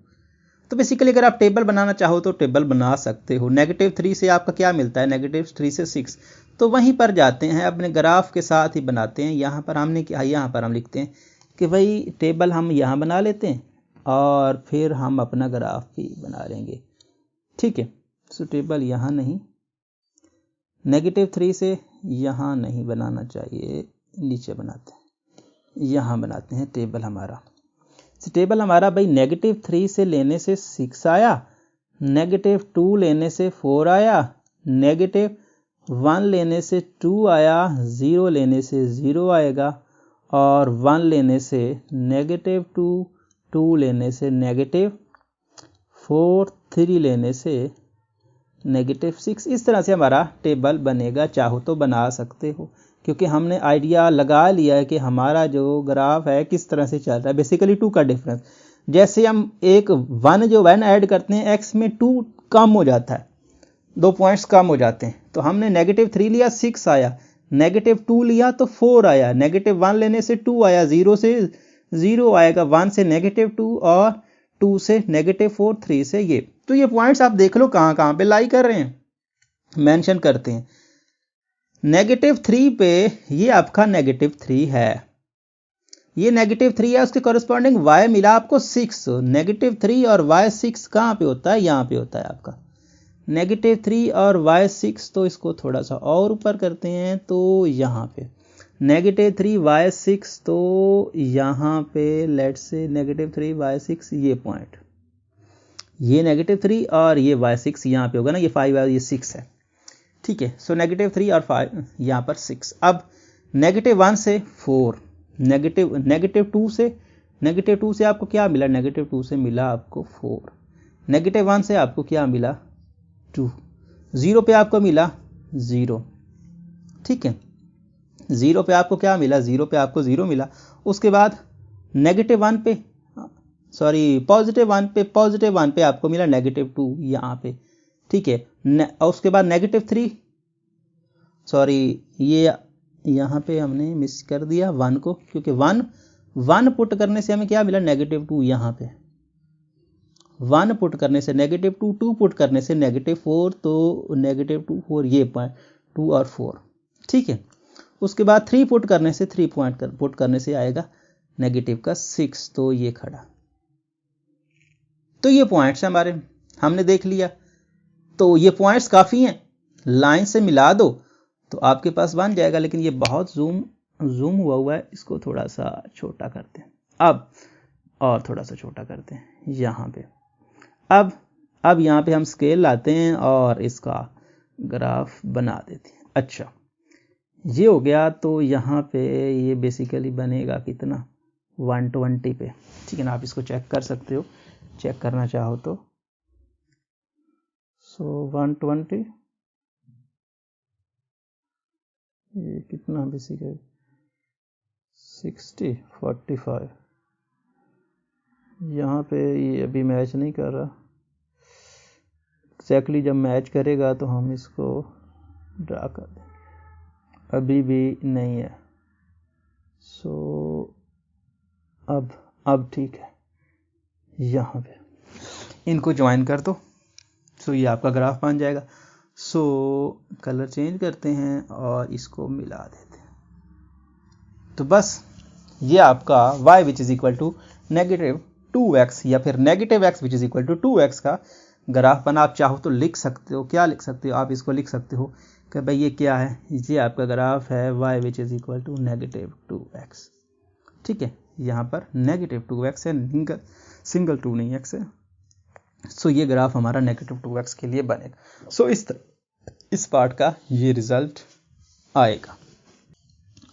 तो बेसिकली अगर आप टेबल बनाना चाहो तो टेबल बना सकते हो। -3 से आपका क्या मिलता है, -3 से 6, तो वहीं पर जाते हैं अपने ग्राफ के साथ ही बनाते हैं। यहाँ पर हमने क्या, यहाँ पर हम लिखते हैं कि भाई टेबल हम यहाँ बना लेते हैं और फिर हम अपना ग्राफ भी बना लेंगे, ठीक है। सो टेबल यहाँ नहीं, -3 से यहाँ नहीं बनाना चाहिए, नीचे बनाते हैं, यहाँ बनाते हैं टेबल हमारा। टेबल हमारा भाई -3 से लेने से 6 आया, -2 लेने से 4 आया, -1 लेने से 2 आया, 0 लेने से 0 आएगा, और 1 लेने से -2, 2 लेने से -4, 3 लेने से -6। इस तरह से हमारा टेबल बनेगा, चाहो तो बना सकते हो, क्योंकि हमने आइडिया लगा लिया है कि हमारा जो ग्राफ है किस तरह से चल रहा है। बेसिकली 2 का डिफरेंस, जैसे हम एक 1 ऐड करते हैं x में 2 कम हो जाता है, 2 पॉइंट्स कम हो जाते हैं। तो हमने -3 लिया 6 आया, -2 लिया तो 4 आया, -1 लेने से 2 आया, 0 से 0 आएगा, 1 से -2 और 2 से -4, 3 से ये। तो ये पॉइंट्स आप देख लो कहाँ कहाँ पे लाई कर रहे हैं, मेंशन करते हैं। -3 पे ये आपका -3 है, ये -3 है, उसके कॉरस्पॉन्डिंग y मिला आपको 6। -3 और y 6 कहाँ पे होता है, यहाँ पे होता है आपका -3 और y 6। तो इसको थोड़ा सा और ऊपर करते हैं, तो यहाँ पे -3 y 6, तो यहाँ पे लेट्स से -3 y 6 ये पॉइंट, ये -3 और ये y 6 यहाँ पे होगा ना, ये 5 है ये 6 है, ठीक है। सो -3 और 5 यहाँ पर 6। अब -1 से 4, -2 से -2 से आपको क्या मिला, -2 से मिला आपको 4, -1 से आपको क्या मिला 2, 0 पे आपको मिला 0, ठीक है। 0 पे आपको क्या मिला, 0 पे आपको 0 मिला। उसके बाद -1 पे +1 पे आपको मिला -2 यहाँ पे, ठीक है। और उसके बाद -3, ये यहाँ पे हमने मिस कर दिया 1 को, क्योंकि 1 पुट करने से हमें क्या मिला -2, यहाँ पे 1 पुट करने से -2, 2 पुट करने से -4, तो -2 4 ये पॉइंट 2 और 4, ठीक है। उसके बाद 3 पुट करने से 3 पॉइंट पुट करने से आएगा -6, तो ये खड़ा, तो ये पॉइंट्स हैं हमारे, हमने देख लिया। तो ये पॉइंट्स काफ़ी हैं, लाइन से मिला दो तो आपके पास बन जाएगा। लेकिन ये बहुत जूम हुआ है, इसको थोड़ा सा छोटा करते हैं। अब और थोड़ा सा छोटा करते हैं यहाँ पे। अब यहाँ पे हम स्केल लाते हैं और इसका ग्राफ बना देते हैं। अच्छा, ये हो गया। तो यहाँ पे ये बेसिकली बनेगा कितना, 120 पे, ठीक है ना। आप इसको चेक कर सकते हो, चेक करना चाहो तो। सो 120, ये कितना बेसिकली 60, 45। यहाँ पे ये अभी मैच नहीं कर रहा एक्जैक्टली, जब मैच करेगा तो हम इसको ड्रा कर देंगे, अभी भी नहीं है। सो अब ठीक है, यहाँ पे इनको ज्वाइन कर दो। सो ये आपका ग्राफ बन जाएगा। सो कलर चेंज करते हैं और इसको मिला देते हैं। तो बस ये आपका y which is equal to -2x या फिर -x which is equal to 2x का ग्राफ बना। आप चाहो तो लिख सकते हो, क्या लिख सकते हो, आप इसको लिख सकते हो कि भाई ये क्या है, ये आपका ग्राफ है y which is equal to -2x, ठीक है। यहाँ पर -2x है, सिंगल 2 नहीं x है। सो ये ग्राफ हमारा -2x के लिए बनेगा। सो इस पार्ट का ये रिजल्ट आएगा।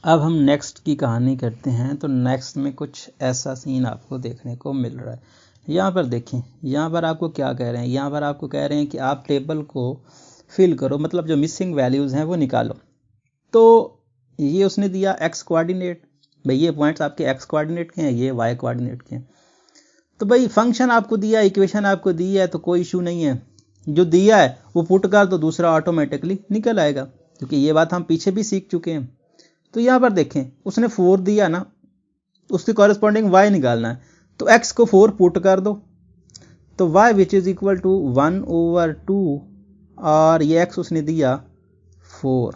अब हम नेक्स्ट की कहानी करते हैं। तो नेक्स्ट में कुछ ऐसा सीन आपको देखने को मिल रहा है। यहाँ पर देखें, यहाँ पर आपको क्या कह रहे हैं, यहाँ पर आपको कह रहे हैं कि आप टेबल को फिल करो, मतलब जो मिसिंग वैल्यूज़ हैं वो निकालो। तो ये उसने दिया x कोऑर्डिनेट, भाई ये पॉइंट्स आपके x कोऑर्डिनेट के हैं, ये y कोऑर्डिनेट के हैं। तो भाई फंक्शन आपको दिया, इक्वेशन आपको दी है, तो कोई इशू नहीं है, जो दिया है वो पुट कर दो, दूसरा ऑटोमेटिकली निकल आएगा, क्योंकि ये बात हम पीछे भी सीख चुके हैं। तो यहाँ पर देखें, उसने 4 दिया ना, उसके कॉरेस्पॉन्डिंग y निकालना है, तो x को 4 पुट कर दो, तो y which is equal to 1/2 और ये x उसने दिया 4।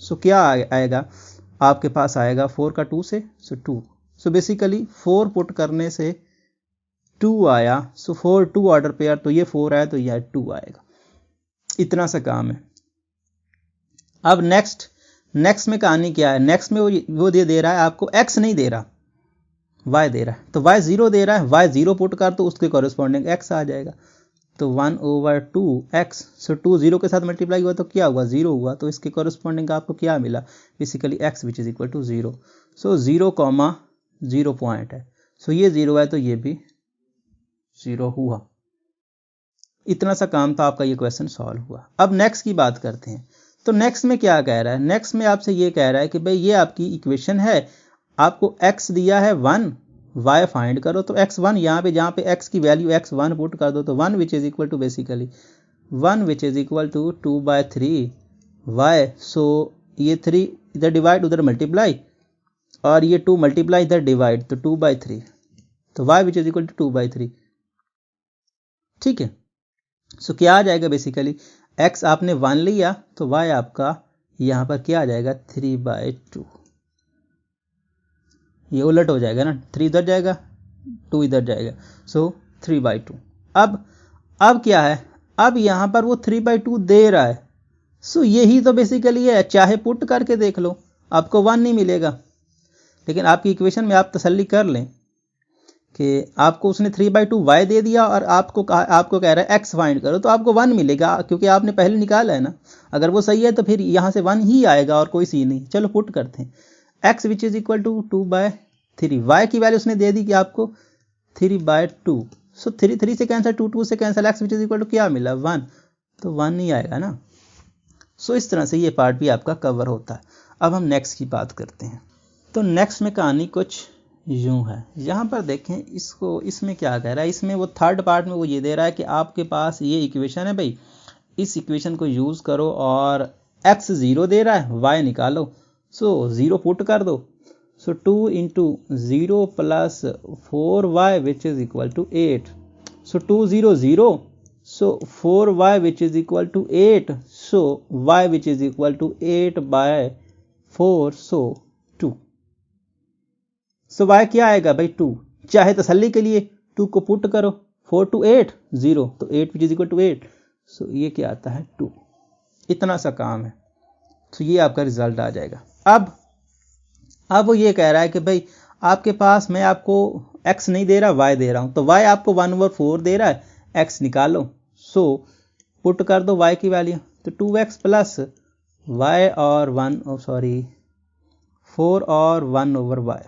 सो क्या आएगा आपके पास, आएगा 4 का 2 से, सो 2। सो बेसिकली 4 पुट करने से 2 आया। सो 4 2 ऑर्डर पेयर, तो ये 4 आया तो यह 2 आएगा। इतना सा काम है। अब नेक्स्ट में कहानी क्या है, नेक्स्ट में वो दे रहा है आपको, x नहीं दे रहा, y दे रहा है। तो y 0 दे रहा है, y 0 पुट कर तो उसके कॉरेस्पॉन्डिंग x आ जाएगा, तो 1/2x। सो 2 0 के साथ मल्टीप्लाई हुआ तो क्या हुआ, 0 हुआ, तो इसके कॉरेस्पॉन्डिंग आपको क्या मिला, basically x which is equal to 0। So 0,0 point है, सो ये 0 है तो ये भी 0 हुआ। इतना सा काम था आपका, ये क्वेश्चन सॉल्व हुआ। अब नेक्स्ट की बात करते हैं। तो नेक्स्ट में क्या कह रहा है, नेक्स्ट में आपसे ये कह रहा है कि भाई ये आपकी इक्वेशन है, आपको x दिया है 1, y फाइंड करो। तो x1 यहाँ पे, जहाँ पे x की वैल्यू x1 पुट कर दो, तो 1 which is equal to basically 1 which is equal to 2/3 y। So ये 3 इधर डिवाइड उधर मल्टीप्लाई, और ये 2 मल्टीप्लाई इधर डिवाइड, तो 2/3, तो y which is equal to 2/3, ठीक है। सो क्या आ जाएगा, बेसिकली x आपने 1 लिया तो y आपका यहाँ पर क्या आ जाएगा, 3/2। ये उलट हो जाएगा ना, 3 इधर जाएगा 2 इधर जाएगा, सो 3/2। अब क्या है, अब यहाँ पर वो 3/2 दे रहा है। सो यही तो बेसिकली है, चाहे पुट करके देख लो, आपको 1 नहीं मिलेगा। लेकिन आपकी इक्वेशन में आप तसल्ली कर लें कि आपको उसने 3/2 y दे दिया और आपको कह रहा है x फाइंड करो, तो आपको 1 मिलेगा, क्योंकि आपने पहले निकाला है ना। अगर वो सही है तो फिर यहाँ से 1 ही आएगा और कोई सी नहीं। चलो पुट करते हैं, x which is equal to 2/3, y की वैल्यू उसने दे दी कि आपको 3/2। सो 3 से कैंसिल, 2 से cancel, x which is equal to क्या मिला, 1, तो 1 नहीं आएगा ना। सो इस तरह से ये पार्ट भी आपका कवर होता है। अब हम नेक्स्ट की बात करते हैं। तो नेक्स्ट में कहानी कुछ यूं है। यहाँ पर देखें, इसमें क्या कह रहा है, इसमें वो थर्ड पार्ट में वो ये दे रहा है कि आपके पास ये इक्वेशन है भाई, इस इक्वेशन को यूज़ करो और x 0 दे रहा है, y निकालो। सो 0 पुट कर दो, so 2 × 0 + 4y which is equal to 8। So 2 0 0, so 4y which is equal to 8, so y which is equal to 8/4, so 2। So y क्या आएगा भाई, 2। चाहे तसल्ली के लिए 2 को पुट करो, 4 to 8 0, तो 8 विच इज इक्वल टू 8, सो ये क्या आता है 2। इतना सा काम है, तो ये आपका रिजल्ट आ जाएगा। अब वो ये कह रहा है कि भाई आपके पास मैं आपको x नहीं दे रहा, y दे रहा हूं, तो y आपको 1/4 दे रहा है, x निकालो। सो पुट कर दो y की वैल्यू, तो 2x प्लस y और 4 और 1/y,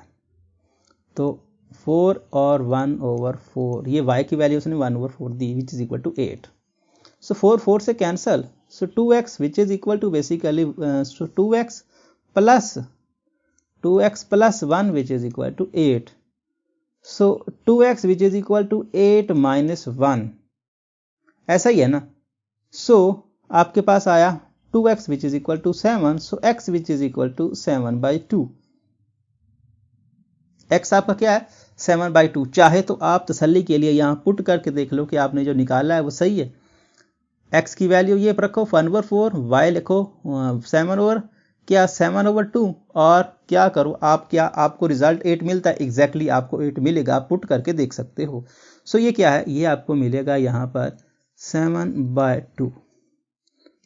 तो 4 और 1/4, ये y की वैल्यू उसने 1/4 दी which is equal to 8। So 4 से cancel, so 2x which is equal to basically 2x plus 1 which is equal to 8। So 2x which is equal to 8 minus 1, ऐसा ही है ना। सो आपके पास आया 2x which is equal to 7, so x which is equal to 7/2। x आपका क्या है 7/2। चाहे तो आप तसल्ली के लिए यहाँ पुट करके देख लो कि आपने जो निकाला है वो सही है। x की वैल्यू ये रखो 1/4, y लिखो 7/2, और क्या करो आप, क्या आपको रिजल्ट 8 मिलता है, एग्जैक्टली आपको 8 मिलेगा, आप पुट करके देख सकते हो। सो ये क्या है, ये आपको मिलेगा यहाँ पर 7/2।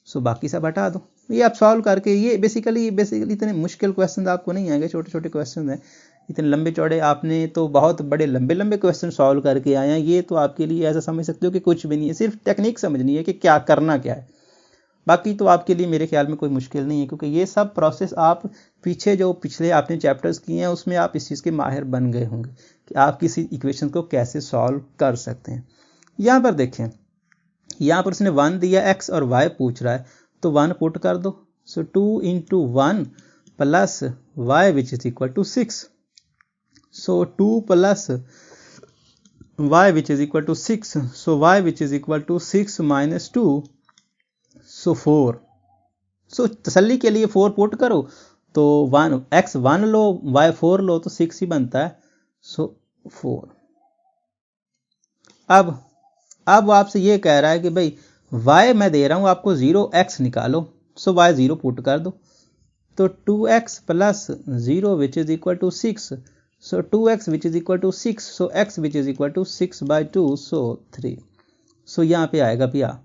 सो बाकी सब हटा दो, ये आप सॉल्व करके, ये बेसिकली इतने मुश्किल क्वेश्चन आपको नहीं आएंगे, छोटे छोटे क्वेश्चन हैं, इतने लंबे चौड़े आपने तो बहुत बड़े लंबे क्वेश्चन सॉल्व करके आए हैं। ये तो आपके लिए ऐसा समझ सकते हो कि कुछ भी नहीं है, सिर्फ टेक्निक समझनी है कि क्या करना क्या है। बाकी तो आपके लिए मेरे ख्याल में कोई मुश्किल नहीं है, क्योंकि ये सब प्रोसेस आप पिछले आपने चैप्टर्स किए हैं उसमें आप इस चीज़ के माहिर बन गए होंगे कि आप किसी इक्वेशन को कैसे सॉल्व कर सकते हैं। यहाँ पर देखें, यहाँ पर उसने 1 दिया, x और y पूछ रहा है, तो 1 पुट कर दो। So 2 × 1 plus y which is equal to 6। So 2 plus y which is equal to 6, so y which is equal to 6 minus 2, so 4। So तसल्ली के लिए 4 पुट करो, तो x 1 लो, y 4 लो, तो 6 ही बनता है। सो 4। अब वो आपसे ये कह रहा है कि भाई y मैं दे रहा हूं आपको 0x निकालो। सो y 0 पुट कर दो, तो 2x plus 0 which is equal to 6, so 2x which is equal to 6, so x which is equal to 6/2, so 3। So यहाँ पे आएगा भैया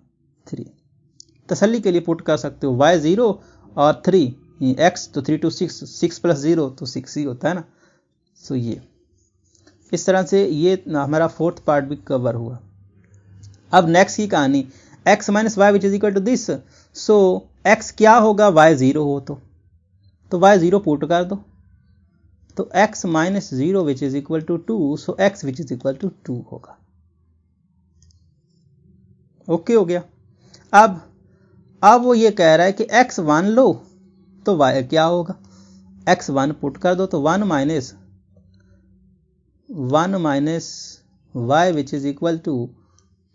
3। तसल्ली के लिए पुट कर सकते हो, y 0 और 3, x तो 3 to 6, 6 प्लस 0 तो 6 ही होता है ना। सो ये इस तरह से ये हमारा 4th पार्ट भी कवर हुआ। अब नेक्स्ट की कहानी, x minus y which is equal to this. So x क्या होगा, y 0 हो तो y 0 पुट कर दो, तो x minus 0 which is equal to 2, so x which is equal to 2 होगा। ओके हो गया। अब वो ये कह रहा है कि x 1 लो, तो y क्या होगा, x 1 पुट कर दो, तो 1 minus y which is equal to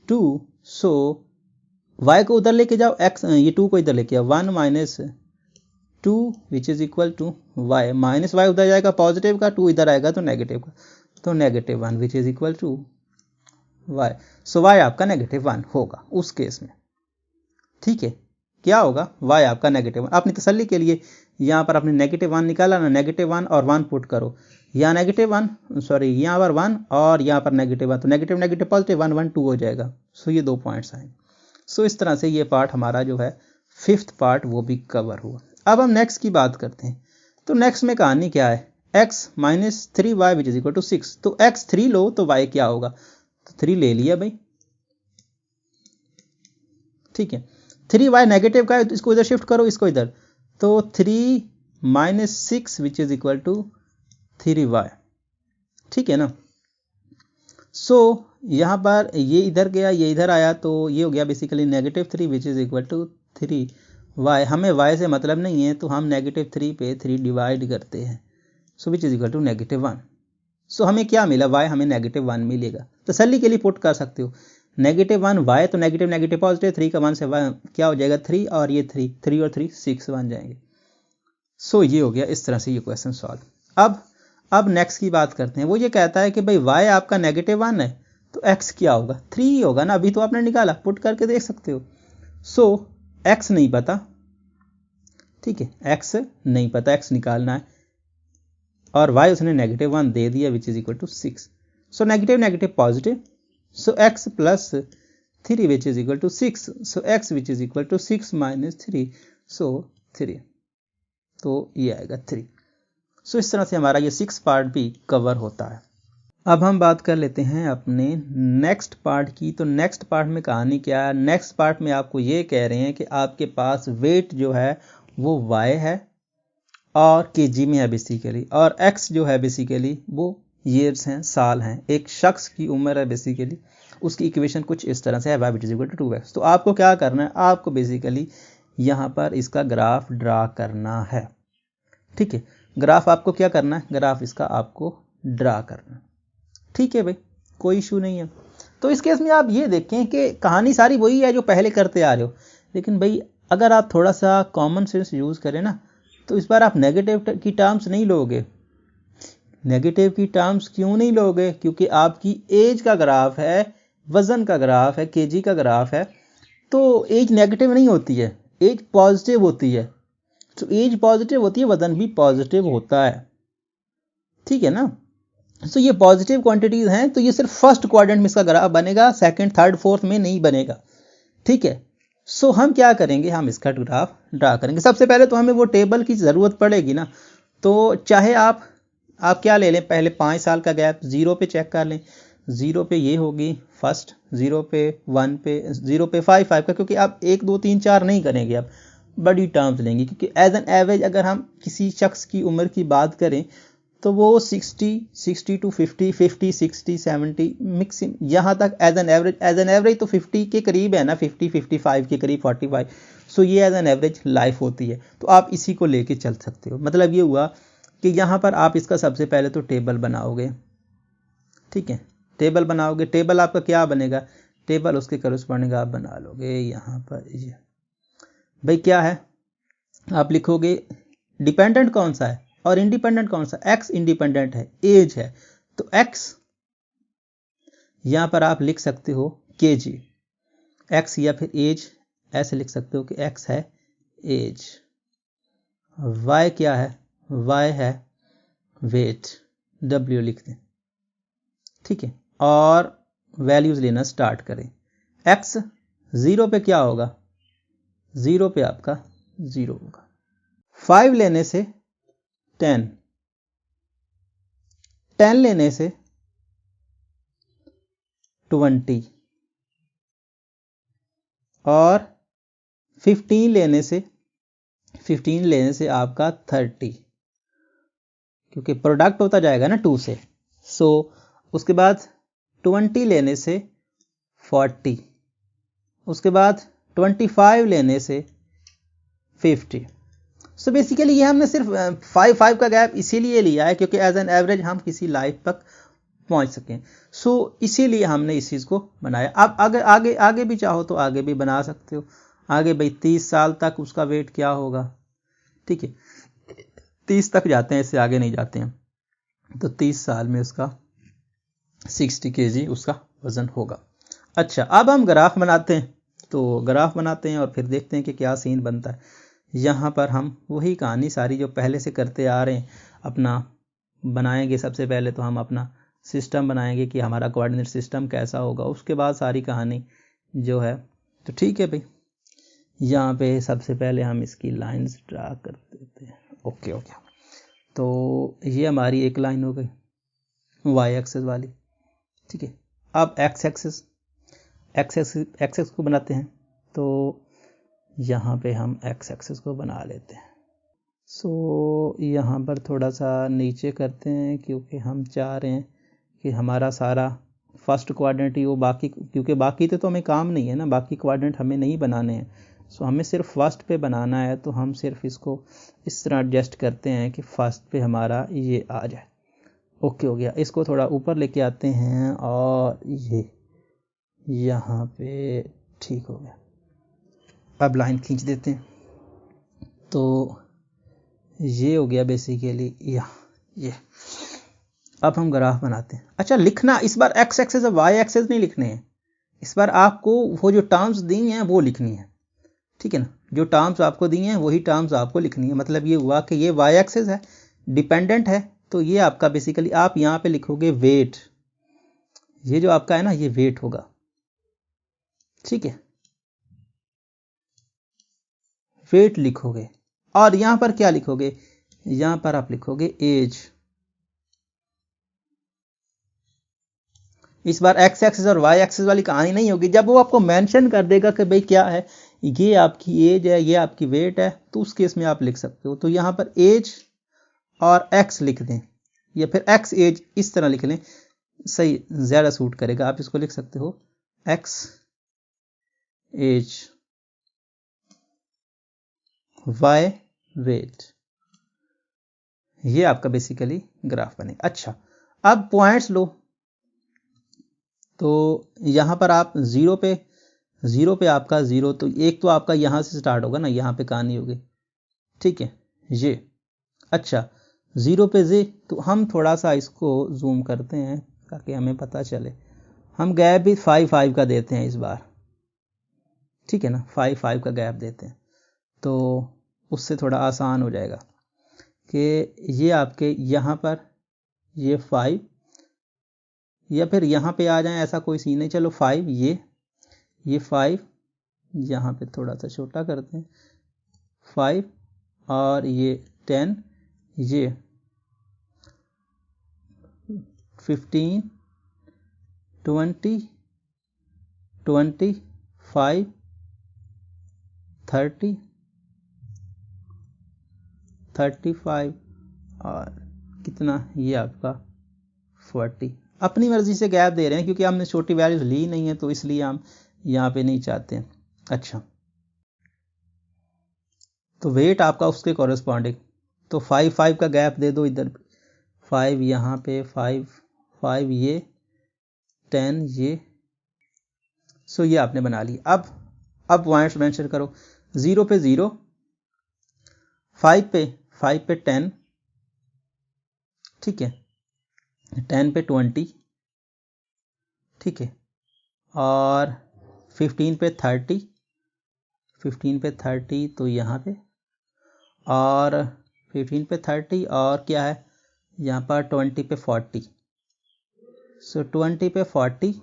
2, so y को उधर लेके जाओ, x ये 2 को इधर लेके आओ, 1 minus 2 which is equal to y, minus y उधर जाएगा पॉजिटिव का, 2 इधर आएगा तो नेगेटिव का, तो -1 which is equal to y। So y आपका -1 होगा उस केस में। ठीक है, क्या होगा, y आपका -1। अपनी तसल्ली के लिए यहाँ पर आपने -1 निकाला ना, -1 और 1 पुट करो, यहाँ -1 सॉरी यहाँ पर 1 और यहाँ पर -1, तो नेगेटिव नेगेटिव पॉजिटिव 1 1 2 हो जाएगा। सो ये 2 पॉइंट्स आए। सो इस तरह से ये पार्ट हमारा जो है 5th पार्ट वो भी कवर हुआ। अब हम नेक्स्ट की बात करते हैं। तो नेक्स्ट में कहानी क्या है, x minus 3y which is equal to 6, तो x 3 लो तो y क्या होगा, तो 3 ले लिया भाई। ठीक है, 3y नेगेटिव का है, तो इसको इधर शिफ्ट करो, इसको इधर, तो 3 minus 6 which is equal to 3y। ठीक है ना। सो यहाँ पर ये इधर गया, ये इधर आया, तो ये हो गया basically -3 which is equal to 3y। हमें y से मतलब नहीं है, तो हम -3 पे 3 डिवाइड करते हैं, सो विच इज इक्वल टू -1। सो हमें क्या मिला, y हमें -1 मिलेगा। तसल्ली के लिए पुट कर सकते हो, -1 y, तो नेगेटिव नेगेटिव पॉजिटिव, 3 का 1 से y क्या हो जाएगा 3, और ये 3 और 3 6 बन जाएंगे। सो ये हो गया, इस तरह से ये क्वेश्चन सॉल्व। अब नेक्स्ट की बात करते हैं। वो ये कहता है कि भाई y आपका -1 है, तो x क्या होगा, 3 ही होगा ना, अभी तो आपने निकाला, पुट करके देख सकते हो। सो x नहीं पता, ठीक है, x नहीं पता, x निकालना है, और y उसने -1 दे दिया which is equal to 6। So negative negative positive, so x plus 3 which is equal to 6, so x which is equal to 6 minus 3, so 3, तो ये आएगा 3। सो इस तरह से हमारा ये 6 पार्ट भी कवर होता है। अब हम बात कर लेते हैं अपने नेक्स्ट पार्ट की। तो नेक्स्ट पार्ट में कहानी क्या है? नेक्स्ट पार्ट में आपको ये कह रहे हैं कि आपके पास वेट जो है वो y है और kg में है बेसिकली, और x जो है बेसिकली वो ईयर्स हैं, साल हैं। एक शख्स की उम्र है बेसिकली, उसकी इक्वेशन कुछ इस तरह से है, y is equal to 2x। तो आपको क्या करना है? आपको बेसिकली यहाँ पर इसका ग्राफ ड्रा करना है। ठीक है, ग्राफ आपको क्या करना है? ग्राफ इसका आपको ड्रा करना है। ठीक है भाई, कोई इशू नहीं है। तो इस केस में आप ये देखें कि कहानी सारी वही है जो पहले करते आ रहे हो, लेकिन भाई अगर आप थोड़ा सा कॉमन सेंस यूज़ करें ना, तो इस बार आप नेगेटिव की टर्म्स नहीं लोगे। नेगेटिव की टर्म्स क्यों नहीं लोगे? क्योंकि आपकी एज का ग्राफ है, वजन का ग्राफ है, केजी का ग्राफ है, तो एज नेगेटिव नहीं होती है, एज पॉजिटिव होती है। तो एज पॉजिटिव होती है, वजन भी पॉजिटिव होता है। ठीक है ना? तो ये पॉजिटिव क्वांटिटीज हैं, तो ये सिर्फ फर्स्ट क्वाड्रेंट में इसका ग्राफ बनेगा, सेकंड, थर्ड, फोर्थ में नहीं बनेगा। ठीक है, सो हम क्या करेंगे? हम इसका ग्राफ ड्रा करेंगे। सबसे पहले तो हमें वो टेबल की ज़रूरत पड़ेगी ना। तो चाहे आप क्या ले लें, पहले 5 साल का गैप 0 पे चेक कर लें। 0 पे ये होगी फर्स्ट, 0 पे 1 पे, 0 पे 5 का, क्योंकि आप 1 2 3 4 नहीं करेंगे, आप बड़ी टर्म्स लेंगे। क्योंकि एज एन एवरेज अगर हम किसी शख्स की उम्र की बात करें तो वो 60 टू 50, 60, 70 मिक्सिम, यहाँ तक एज एन एवरेज तो 50 के करीब है ना, 50, 55 के करीब, 45। सो ये एज एन एवरेज लाइफ होती है। तो आप इसी को लेके चल सकते हो। मतलब ये हुआ कि यहाँ पर आप इसका सबसे पहले तो टेबल बनाओगे। ठीक है, टेबल बनाओगे। टेबल आपका क्या बनेगा? टेबल उसके करस्पॉन्डिंग आप बना लोगे। यहाँ पर ये भाई क्या है, आप लिखोगे डिपेंडेंट कौन सा है और इंडिपेंडेंट कौन सा? x इंडिपेंडेंट है, एज है, तो x यहां पर आप लिख सकते हो kg, x या फिर एज ऐसे लिख सकते हो कि x है एज। y क्या है? y है वेट, w लिख दें। ठीक है, और वैल्यूज लेना स्टार्ट करें। x 0 पे क्या होगा? 0 पे आपका 0 होगा। 5 लेने से 10 लेने से 20 और 15 लेने से आपका 30, क्योंकि प्रोडक्ट होता जाएगा ना 2 से। सो उसके बाद 20 लेने से 40, उसके बाद 25 लेने से 50। सो बेसिकली ये हमने सिर्फ 5 का गैप इसीलिए लिया है क्योंकि एज एन एवरेज हम किसी लाइफ तक पहुंच सकें। सो इसीलिए हमने इस चीज़ को बनाया। अब आगे भी चाहो तो आगे भी बना सकते हो। आगे भाई 30 साल तक उसका वेट क्या होगा? ठीक है, 30 तक जाते हैं, इससे आगे नहीं जाते हैं। तो 30 साल में उसका 60 kg उसका वजन होगा। अच्छा, अब हम ग्राफ बनाते हैं। तो ग्राफ बनाते हैं और फिर देखते हैं कि क्या सीन बनता है। यहाँ पर हम वही कहानी सारी जो पहले से करते आ रहे हैं अपना बनाएंगे। सबसे पहले तो हम अपना सिस्टम बनाएंगे कि हमारा कोऑर्डिनेट सिस्टम कैसा होगा, उसके बाद सारी कहानी जो है। तो ठीक है भाई, यहाँ पे सबसे पहले हम इसकी लाइंस ड्रा कर देते हैं। ओके, तो ये हमारी एक लाइन हो गई वाई एक्सेस वाली। ठीक है, अब एक्स एक्सेस को बनाते हैं। तो यहाँ पे हम एक्स एक्सेस को बना लेते हैं। सो यहाँ पर थोड़ा सा नीचे करते हैं क्योंकि हम चाह रहे हैं कि हमारा सारा फर्स्ट क्वाड्रेंट ही वो, बाकी क्योंकि बाकी तो हमें काम नहीं है ना, बाकी क्वाड्रेंट हमें नहीं बनाने हैं। सो हमें सिर्फ फर्स्ट पे बनाना है। तो हम सिर्फ इसको इस तरह एडजस्ट करते हैं कि फर्स्ट पे हमारा ये आ जाए। ओके, हो गया। इसको थोड़ा ऊपर लेके आते हैं और ये यहाँ पे ठीक हो गया। अब लाइन खींच देते हैं। तो ये हो गया बेसिकली ये। अब हम ग्राफ बनाते हैं। अच्छा, लिखना इस बार एक्स एक्सेस और वाई एक्सेस नहीं लिखने हैं। इस बार आपको वो जो टर्म्स दी हैं वो लिखनी है। ठीक है ना, जो टर्म्स आपको दी हैं वही टर्म्स आपको लिखनी है। मतलब ये हुआ कि ये वाई एक्सेस है, डिपेंडेंट है, तो ये आपका बेसिकली आप यहाँ पे लिखोगे वेट। ये जो आपका है ना, ये वेट होगा, ठीक है, वेट लिखोगे। और यहां पर क्या लिखोगे, यहां पर आप लिखोगे एज। इस बार एक्स एक्सिस और वाई एक्सिस वाली कहानी नहीं होगी। जब वो आपको मेंशन कर देगा कि भाई क्या है, ये आपकी एज है, ये आपकी वेट है, तो उस केस में आप लिख सकते हो। तो यहां पर एज और एक्स लिख दें, या फिर एक्स एज इस तरह लिख लें, सही ज्यादा सूट करेगा। आप इसको लिख सकते हो एक्स एज वाई वेट। ये आपका बेसिकली ग्राफ बनेगा। अच्छा, अब पॉइंट्स लो। तो यहां पर आप जीरो पे आपका जीरो, तो एक तो आपका यहां से स्टार्ट होगा ना, यहां पे कहानी होगी, ठीक है, ये। अच्छा, जीरो पे जे, तो हम थोड़ा सा इसको जूम करते हैं ताकि हमें पता चले। हम गैप भी 5 का देते हैं इस बार, ठीक है ना, 5 का गैप देते हैं, तो उससे थोड़ा आसान हो जाएगा कि ये आपके यहाँ पर ये 5, या फिर यहाँ पे आ जाए, ऐसा कोई सीन नहीं। चलो 5, ये 5, यहाँ पे थोड़ा सा छोटा करते हैं 5, और ये 10, ये 15, 20, 25, 30, 35, और कितना, ये आपका 40। अपनी मर्जी से गैप दे रहे हैं क्योंकि हमने छोटी वैल्यूज ली नहीं है, तो इसलिए हम यहाँ पे नहीं चाहते हैं। अच्छा, तो वेट आपका उसके कॉरेस्पॉन्डिंग, तो 5 का गैप दे दो इधर, 5 यहाँ पे, 5 ये, 10 ये। सो ये आपने बना ली। अब पॉइंट्स मेंशन करो। 0 पे 0, 5 पे 10, ठीक है, 10 पे 20, ठीक है, और 15 पे 30, 15 पे 30 तो यहाँ पे, और 15 पे 30, और क्या है यहाँ पर 20 पे 40। सो 20 पे 40,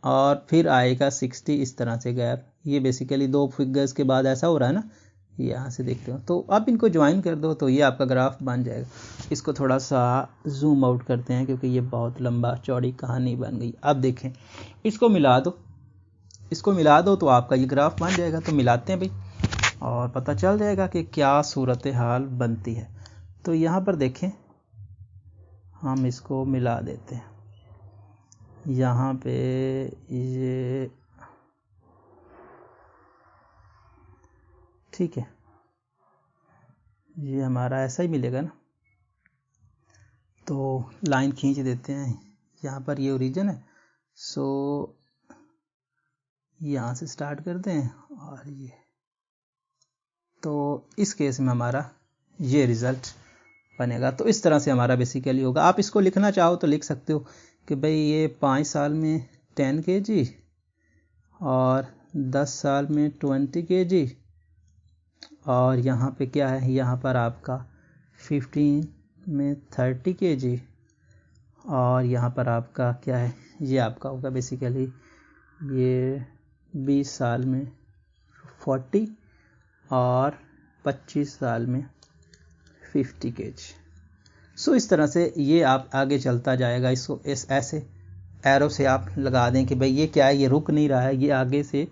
और फिर आएगा 60, इस तरह से गैप। ये बेसिकली दो फिगर्स के बाद ऐसा हो रहा है ना, यहाँ से देखते हो। तो अब इनको ज्वाइन कर दो तो ये आपका ग्राफ बन जाएगा। इसको थोड़ा सा जूम आउट करते हैं क्योंकि ये बहुत लंबा चौड़ी कहानी बन गई। अब देखें, इसको मिला दो तो आपका ये ग्राफ बन जाएगा। तो मिलाते हैं भाई, और पता चल जाएगा कि क्या सूरत हाल बनती है। तो यहाँ पर देखें, हम इसको मिला देते हैं। यहाँ पे ये, ठीक है, ये हमारा ऐसा ही मिलेगा ना। तो लाइन खींच देते हैं, यहाँ पर ये ओरिजिन है, सो यहाँ से स्टार्ट करते हैं, और ये, तो इस केस में हमारा ये रिज़ल्ट बनेगा। तो इस तरह से हमारा बेसिकली होगा। आप इसको लिखना चाहो तो लिख सकते हो कि भाई ये 5 साल में 10 kg, और 10 साल में 20 kg, और यहाँ पे क्या है, यहाँ पर आपका 15 में 30 kg, और यहाँ पर आपका क्या है, ये आपका होगा बेसिकली ये 20 साल में 40, और 25 साल में 50 kg। सो इस तरह से ये आप आगे चलता जाएगा। इसको इस ऐसे एरो से आप लगा दें कि भाई ये क्या है, ये रुक नहीं रहा है, ये आगे से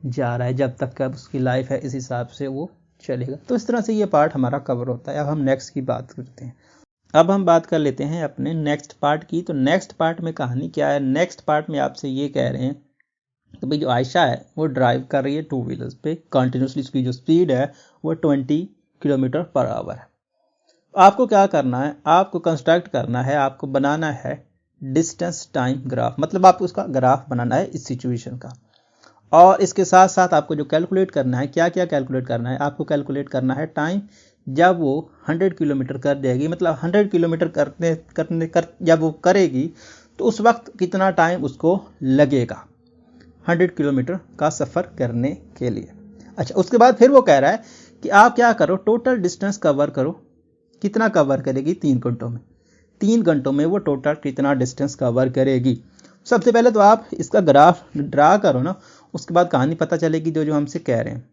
जा रहा है, जब तक का उसकी लाइफ है इस हिसाब से वो चलेगा। तो इस तरह से ये पार्ट हमारा कवर होता है। अब हम नेक्स्ट की बात करते हैं। अब हम बात कर लेते हैं अपने नेक्स्ट पार्ट की। तो नेक्स्ट पार्ट में कहानी क्या है, नेक्स्ट पार्ट में आपसे ये कह रहे हैं कि भाई जो आयशा है वो ड्राइव कर रही है 2 व्हीलर्स पे कंटिन्यूसली, उसकी जो स्पीड है वो 20 किलोमीटर पर आवर है। आपको क्या करना है, आपको कंस्ट्रक्ट करना है, आपको बनाना है डिस्टेंस टाइम ग्राफ, मतलब आपको उसका ग्राफ बनाना है इस सिचुएशन का। और इसके साथ साथ आपको जो कैलकुलेट करना है, क्या क्या कैलकुलेट करना है, आपको कैलकुलेट करना है टाइम जब वो 100 किलोमीटर कर देगी, मतलब 100 किलोमीटर जब वो करेगी तो उस वक्त कितना टाइम उसको लगेगा 100 किलोमीटर का सफ़र करने के लिए। अच्छा, उसके बाद फिर वो कह रहा है कि आप क्या करो, टोटल डिस्टेंस कवर करो। कितना कवर करेगी, 3 घंटों में। 3 घंटों में वो टोटल कितना डिस्टेंस कवर करेगी। सबसे पहले तो आप इसका ग्राफ ड्रा करो ना, उसके बाद कहानी पता चलेगी जो जो हमसे कह रहे हैं।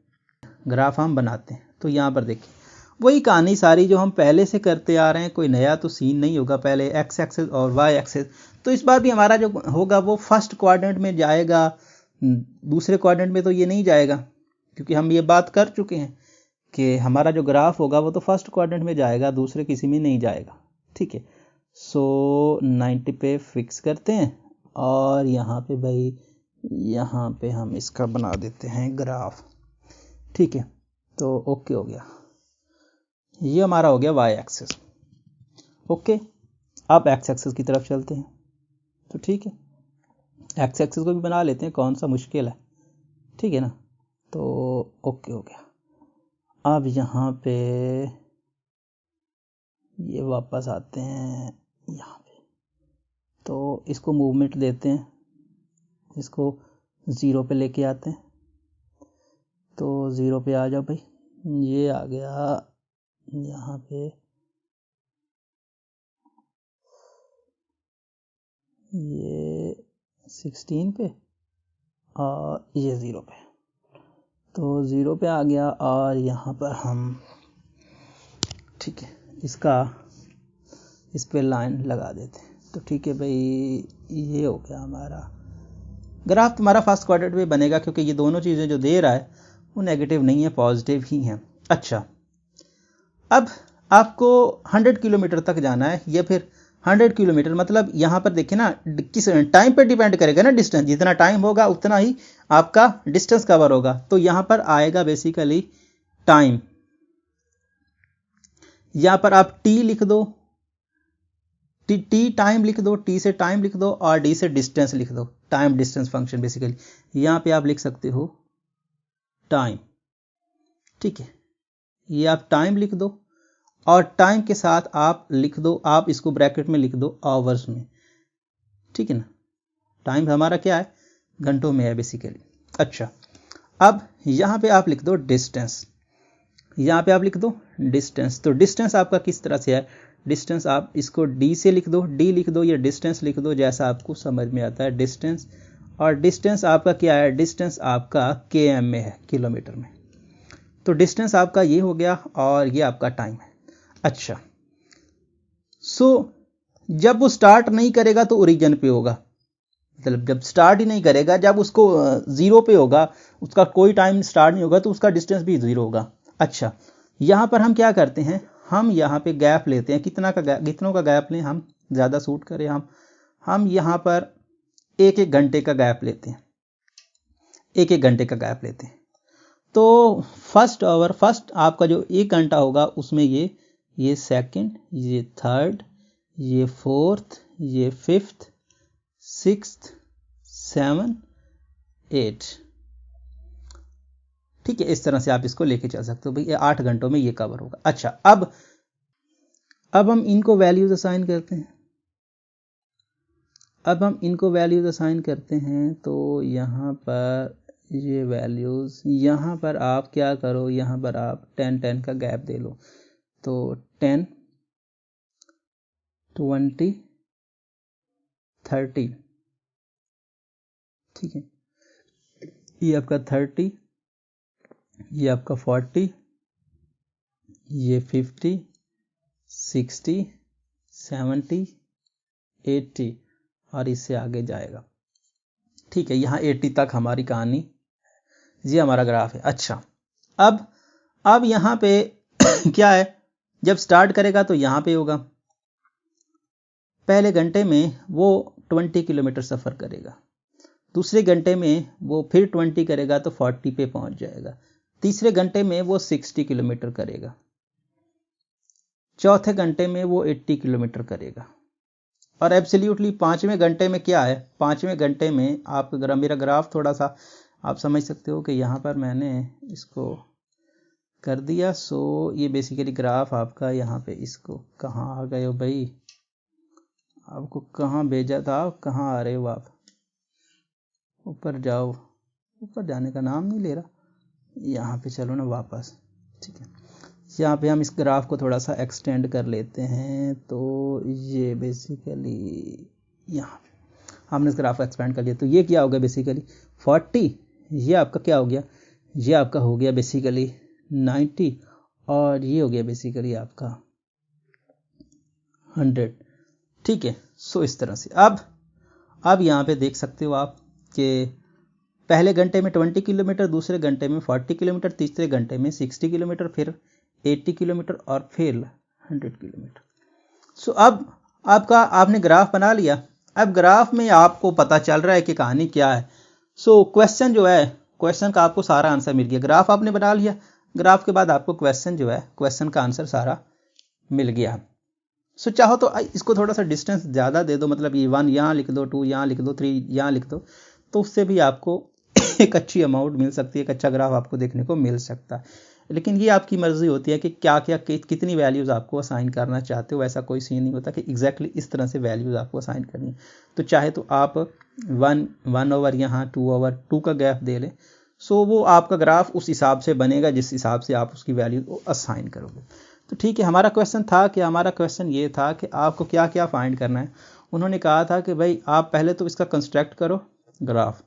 ग्राफ हम बनाते हैं तो यहाँ पर देखिए वही कहानी सारी जो हम पहले से करते आ रहे हैं, कोई नया तो सीन नहीं होगा। पहले एक्स एक्सेस और वाई एक्सेस, तो इस बार भी हमारा जो होगा वो फर्स्ट क्वाड्रेंट में जाएगा, दूसरे क्वाड्रेंट में तो ये नहीं जाएगा, क्योंकि हम ये बात कर चुके हैं कि हमारा जो ग्राफ होगा वो तो फर्स्ट क्वाड्रेंट में जाएगा, दूसरे किसी में नहीं जाएगा। ठीक है, सो 90 पे फिक्स करते हैं और यहाँ पे भाई यहाँ पे हम इसका बना देते हैं ग्राफ। ठीक है, तो ओके हो गया, ये हमारा हो गया वाई एक्सेस। ओके, अब एक्स एक्सेस की तरफ चलते हैं। तो ठीक है, एक्स एक्सेस को भी बना लेते हैं, कौन सा मुश्किल है। ठीक है ना, तो ओके हो गया। अब यहाँ पे ये वापस आते हैं यहाँ पे, तो इसको मूवमेंट देते हैं, इसको 0 पे लेके आते हैं। तो 0 पे आ जाओ भाई, ये आ गया यहाँ पे, ये 16 पे और ये 0 पे, तो 0 पे आ गया। और यहाँ पर हम ठीक है इसका इस पे लाइन लगा देते हैं। तो ठीक है भाई, ये हो गया हमारा ग्राफ। तुम्हारा फर्स्ट क्वाड्रेंट में बनेगा क्योंकि ये दोनों चीज़ें जो दे रहा है वो नेगेटिव नहीं है, पॉजिटिव ही हैं। अच्छा, अब आपको 100 किलोमीटर तक जाना है, या फिर 100 किलोमीटर मतलब यहाँ पर देखिए ना, किस टाइम पर डिपेंड करेगा ना डिस्टेंस, जितना टाइम होगा उतना ही आपका डिस्टेंस कवर होगा। तो यहाँ पर आएगा बेसिकली टाइम, यहाँ पर आप टी लिख दो, टी टाइम लिख दो, टी से टाइम लिख दो और डी से डिस्टेंस लिख दो, टाइम डिस्टेंस फंक्शन बेसिकली। यहाँ पे आप लिख सकते हो टाइम। ठीक है, ये आप टाइम लिख दो और टाइम के साथ आप लिख दो, आप इसको ब्रैकेट में लिख दो आवर्स में। ठीक है ना, टाइम हमारा क्या है, घंटों में है बेसिकली। अच्छा, अब यहाँ पे आप लिख दो डिस्टेंस, यहाँ पे आप लिख दो डिस्टेंस। तो डिस्टेंस आपका किस तरह से है, डिस्टेंस आप इसको डी से लिख दो, डी लिख दो या डिस्टेंस लिख दो, जैसा आपको समझ में आता है डिस्टेंस। और डिस्टेंस आपका क्या है, डिस्टेंस आपका km में है, किलोमीटर में। तो डिस्टेंस आपका ये हो गया और ये आपका टाइम है। अच्छा, सो जब वो स्टार्ट नहीं करेगा तो ओरिजिन पे होगा, मतलब जब स्टार्ट ही नहीं करेगा, जब उसको 0 पे होगा, उसका कोई टाइम स्टार्ट नहीं होगा, तो उसका डिस्टेंस भी 0 होगा। अच्छा, यहाँ पर हम क्या करते हैं, हम यहाँ पे गैप लेते हैं, कितना का गैप, कितनों का गैप लें हम, ज़्यादा सूट करें हम यहाँ पर 1-1 घंटे का गैप लेते हैं, 1-1 घंटे का गैप लेते हैं। तो फर्स्ट आवर, फर्स्ट आपका जो 1 घंटा होगा उसमें ये सेकंड, ये थर्ड, ये फोर्थ, ये फिफ्थ, 6th, 7, 8। ठीक है, इस तरह से आप इसको लेके चल सकते हो भाई, 8 घंटों में ये कवर होगा। अच्छा, अब हम इनको वैल्यूज असाइन करते हैं। तो यहाँ पर ये वैल्यूज, यहाँ पर आप क्या करो, यहाँ पर आप 10-10 का गैप दे लो। तो 10, 20, 30। ठीक है, ये आपका 30, ये आपका 40, ये 50, 60, 70, 80 और इससे आगे जाएगा। ठीक है, यहाँ 80 तक हमारी कहानी, ये हमारा ग्राफ है। अच्छा, अब यहाँ पे क्या है, जब स्टार्ट करेगा तो यहाँ पे होगा, पहले घंटे में वो 20 किलोमीटर सफ़र करेगा, दूसरे घंटे में वो फिर 20 करेगा तो 40 पे पहुंच जाएगा, तीसरे घंटे में वो 60 किलोमीटर करेगा, चौथे घंटे में वो 80 किलोमीटर करेगा। और एब्सोल्युटली 5वें घंटे में क्या है, 5वें घंटे में आप मेरा ग्राफ थोड़ा सा आप समझ सकते हो कि यहाँ पर मैंने इसको कर दिया। सो ये बेसिकली ग्राफ आपका यहाँ पे, इसको कहाँ आ गए हो भाई, आपको कहाँ भेजा था, कहाँ आ रहे हो आप, ऊपर जाओ, ऊपर जाने का नाम नहीं ले रहा, यहाँ पे चलो ना वापस। ठीक है, यहाँ पे हम इस ग्राफ को थोड़ा सा एक्सटेंड कर लेते हैं। तो ये बेसिकली यहाँ हमने इस ग्राफ को एक्सपेंड कर लिया, तो ये क्या हो गया बेसिकली 40, ये आपका क्या हो गया, ये आपका हो गया बेसिकली 90, और ये हो गया बेसिकली आपका 100। ठीक है, सो इस तरह से अब यहाँ पे देख सकते हो आप कि पहले घंटे में 20 किलोमीटर, दूसरे घंटे में 40 किलोमीटर, तीसरे घंटे में 60 किलोमीटर, फिर 80 किलोमीटर और फिर 100 किलोमीटर। सो अब आपने ग्राफ बना लिया। अब ग्राफ में आपको पता चल रहा है कि कहानी क्या है। सो क्वेश्चन जो है, क्वेश्चन का आपको सारा आंसर मिल गया। ग्राफ आपने बना लिया, ग्राफ के बाद आपको क्वेश्चन जो है, क्वेश्चन का आंसर सारा मिल गया। सो चाहो तो इसको थोड़ा सा डिस्टेंस ज़्यादा दे दो, मतलब ये 1 यहाँ लिख दो, 2 यहाँ लिख दो, 3 यहाँ लिख दो, तो उससे भी आपको एक अच्छी अमाउंट मिल सकती है, एक अच्छा ग्राफ आपको देखने को मिल सकता है। लेकिन ये आपकी मर्जी होती है कि कितनी वैल्यूज़ आपको असाइन करना चाहते हो। ऐसा कोई सीन नहीं होता कि एग्जैक्टली इस तरह से वैल्यूज़ आपको असाइन करनी है। तो चाहे तो आप 1 ओवर यहाँ 2 ओवर 2 का गैप दे लें। सो वो आपका ग्राफ उस हिसाब से बनेगा जिस हिसाब से आप उसकी वैल्यू को असाइन करोगे। तो ठीक है, हमारा क्वेश्चन ये था कि आपको क्या क्या फाइंड करना है। उन्होंने कहा था कि भाई आप पहले तो इसका कंस्ट्रक्ट करो ग्राफ।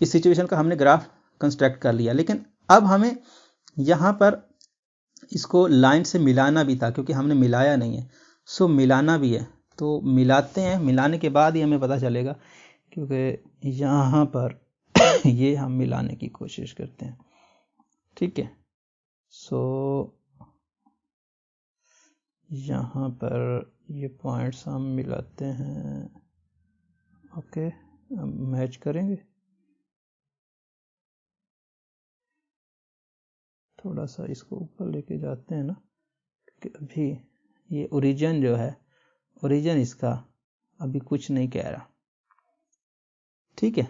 इस सिचुएशन का हमने ग्राफ कंस्ट्रक्ट कर लिया, लेकिन अब हमें यहाँ पर इसको लाइन से मिलाना भी था, क्योंकि हमने मिलाया नहीं है। सो मिलाना भी है, तो मिलाते हैं। मिलाने के बाद ही हमें पता चलेगा, क्योंकि यहाँ पर ये हम मिलाने की कोशिश करते हैं। ठीक है, सो यहाँ पर ये पॉइंट्स हम मिलाते हैं। ओके, अब मैच करेंगे। थोड़ा सा इसको ऊपर लेके जाते हैं ना, क्योंकि अभी ये ओरिजिन जो है, ओरिजिन इसका अभी कुछ नहीं कह रहा। ठीक है,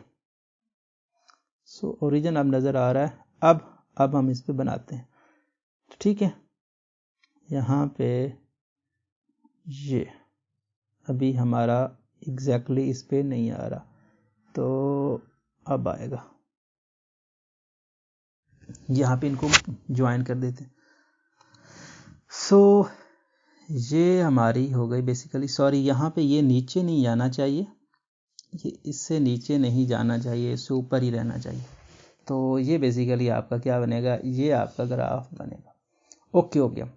सो ओरिजिन अब नज़र आ रहा है। अब हम इस पे बनाते हैं। तो ठीक है, यहाँ पे ये अभी हमारा एग्जैक्टली इस पे नहीं आ रहा, तो अब आएगा। यहाँ पे इनको ज्वाइन कर देते हैं। सो ये हमारी हो गई बेसिकली, सॉरी यहाँ पे ये नीचे नहीं जाना चाहिए, ये इससे नीचे नहीं जाना चाहिए, इससे ऊपर ही रहना चाहिए। तो ये बेसिकली आपका क्या बनेगा, ये आपका ग्राफ बनेगा। ओके, हो गया।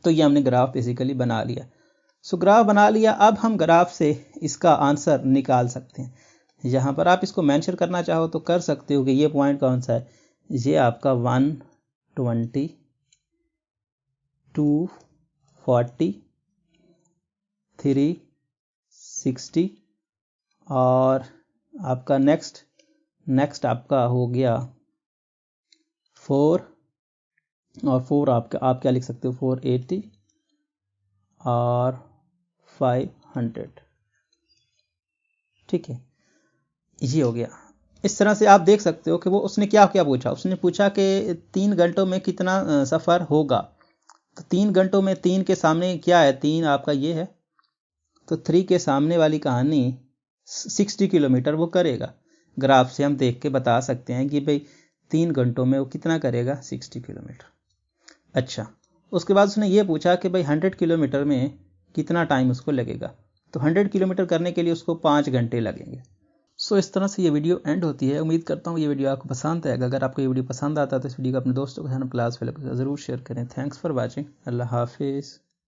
तो ये हमने ग्राफ बेसिकली बना लिया। सो ग्राफ बना लिया, अब हम ग्राफ से इसका आंसर निकाल सकते हैं। यहाँ पर आप इसको मेंशन करना चाहो तो कर सकते हो कि ये पॉइंट कौन सा है। ये आपका 120, 240, 360 और आपका नेक्स्ट आपका हो गया 4, और 4 आप क्या लिख सकते हो, 480 और 500। ठीक है, ये हो गया। इस तरह से आप देख सकते हो कि वो उसने क्या क्या पूछा। उसने पूछा कि 3 घंटों में कितना सफ़र होगा। तो 3 घंटों में 3 के सामने क्या है, 3 आपका ये है, तो 3 के सामने वाली कहानी 60 किलोमीटर वो करेगा। ग्राफ से हम देख के बता सकते हैं कि भाई 3 घंटों में वो कितना करेगा, 60 किलोमीटर। अच्छा, उसके बाद उसने ये पूछा कि भाई 100 किलोमीटर में कितना टाइम उसको लगेगा। तो 100 किलोमीटर करने के लिए उसको 5 घंटे लगेंगे। सो इस तरह से ये वीडियो एंड होती है। उम्मीद करता हूँ ये वीडियो आपको पसंद आएगा। अगर आपको ये वीडियो पसंद आता है तो इस वीडियो को अपने दोस्तों के साथ क्लास ज़रूर शेयर करें। Thanks for watching. अल्लाह हाफिज़।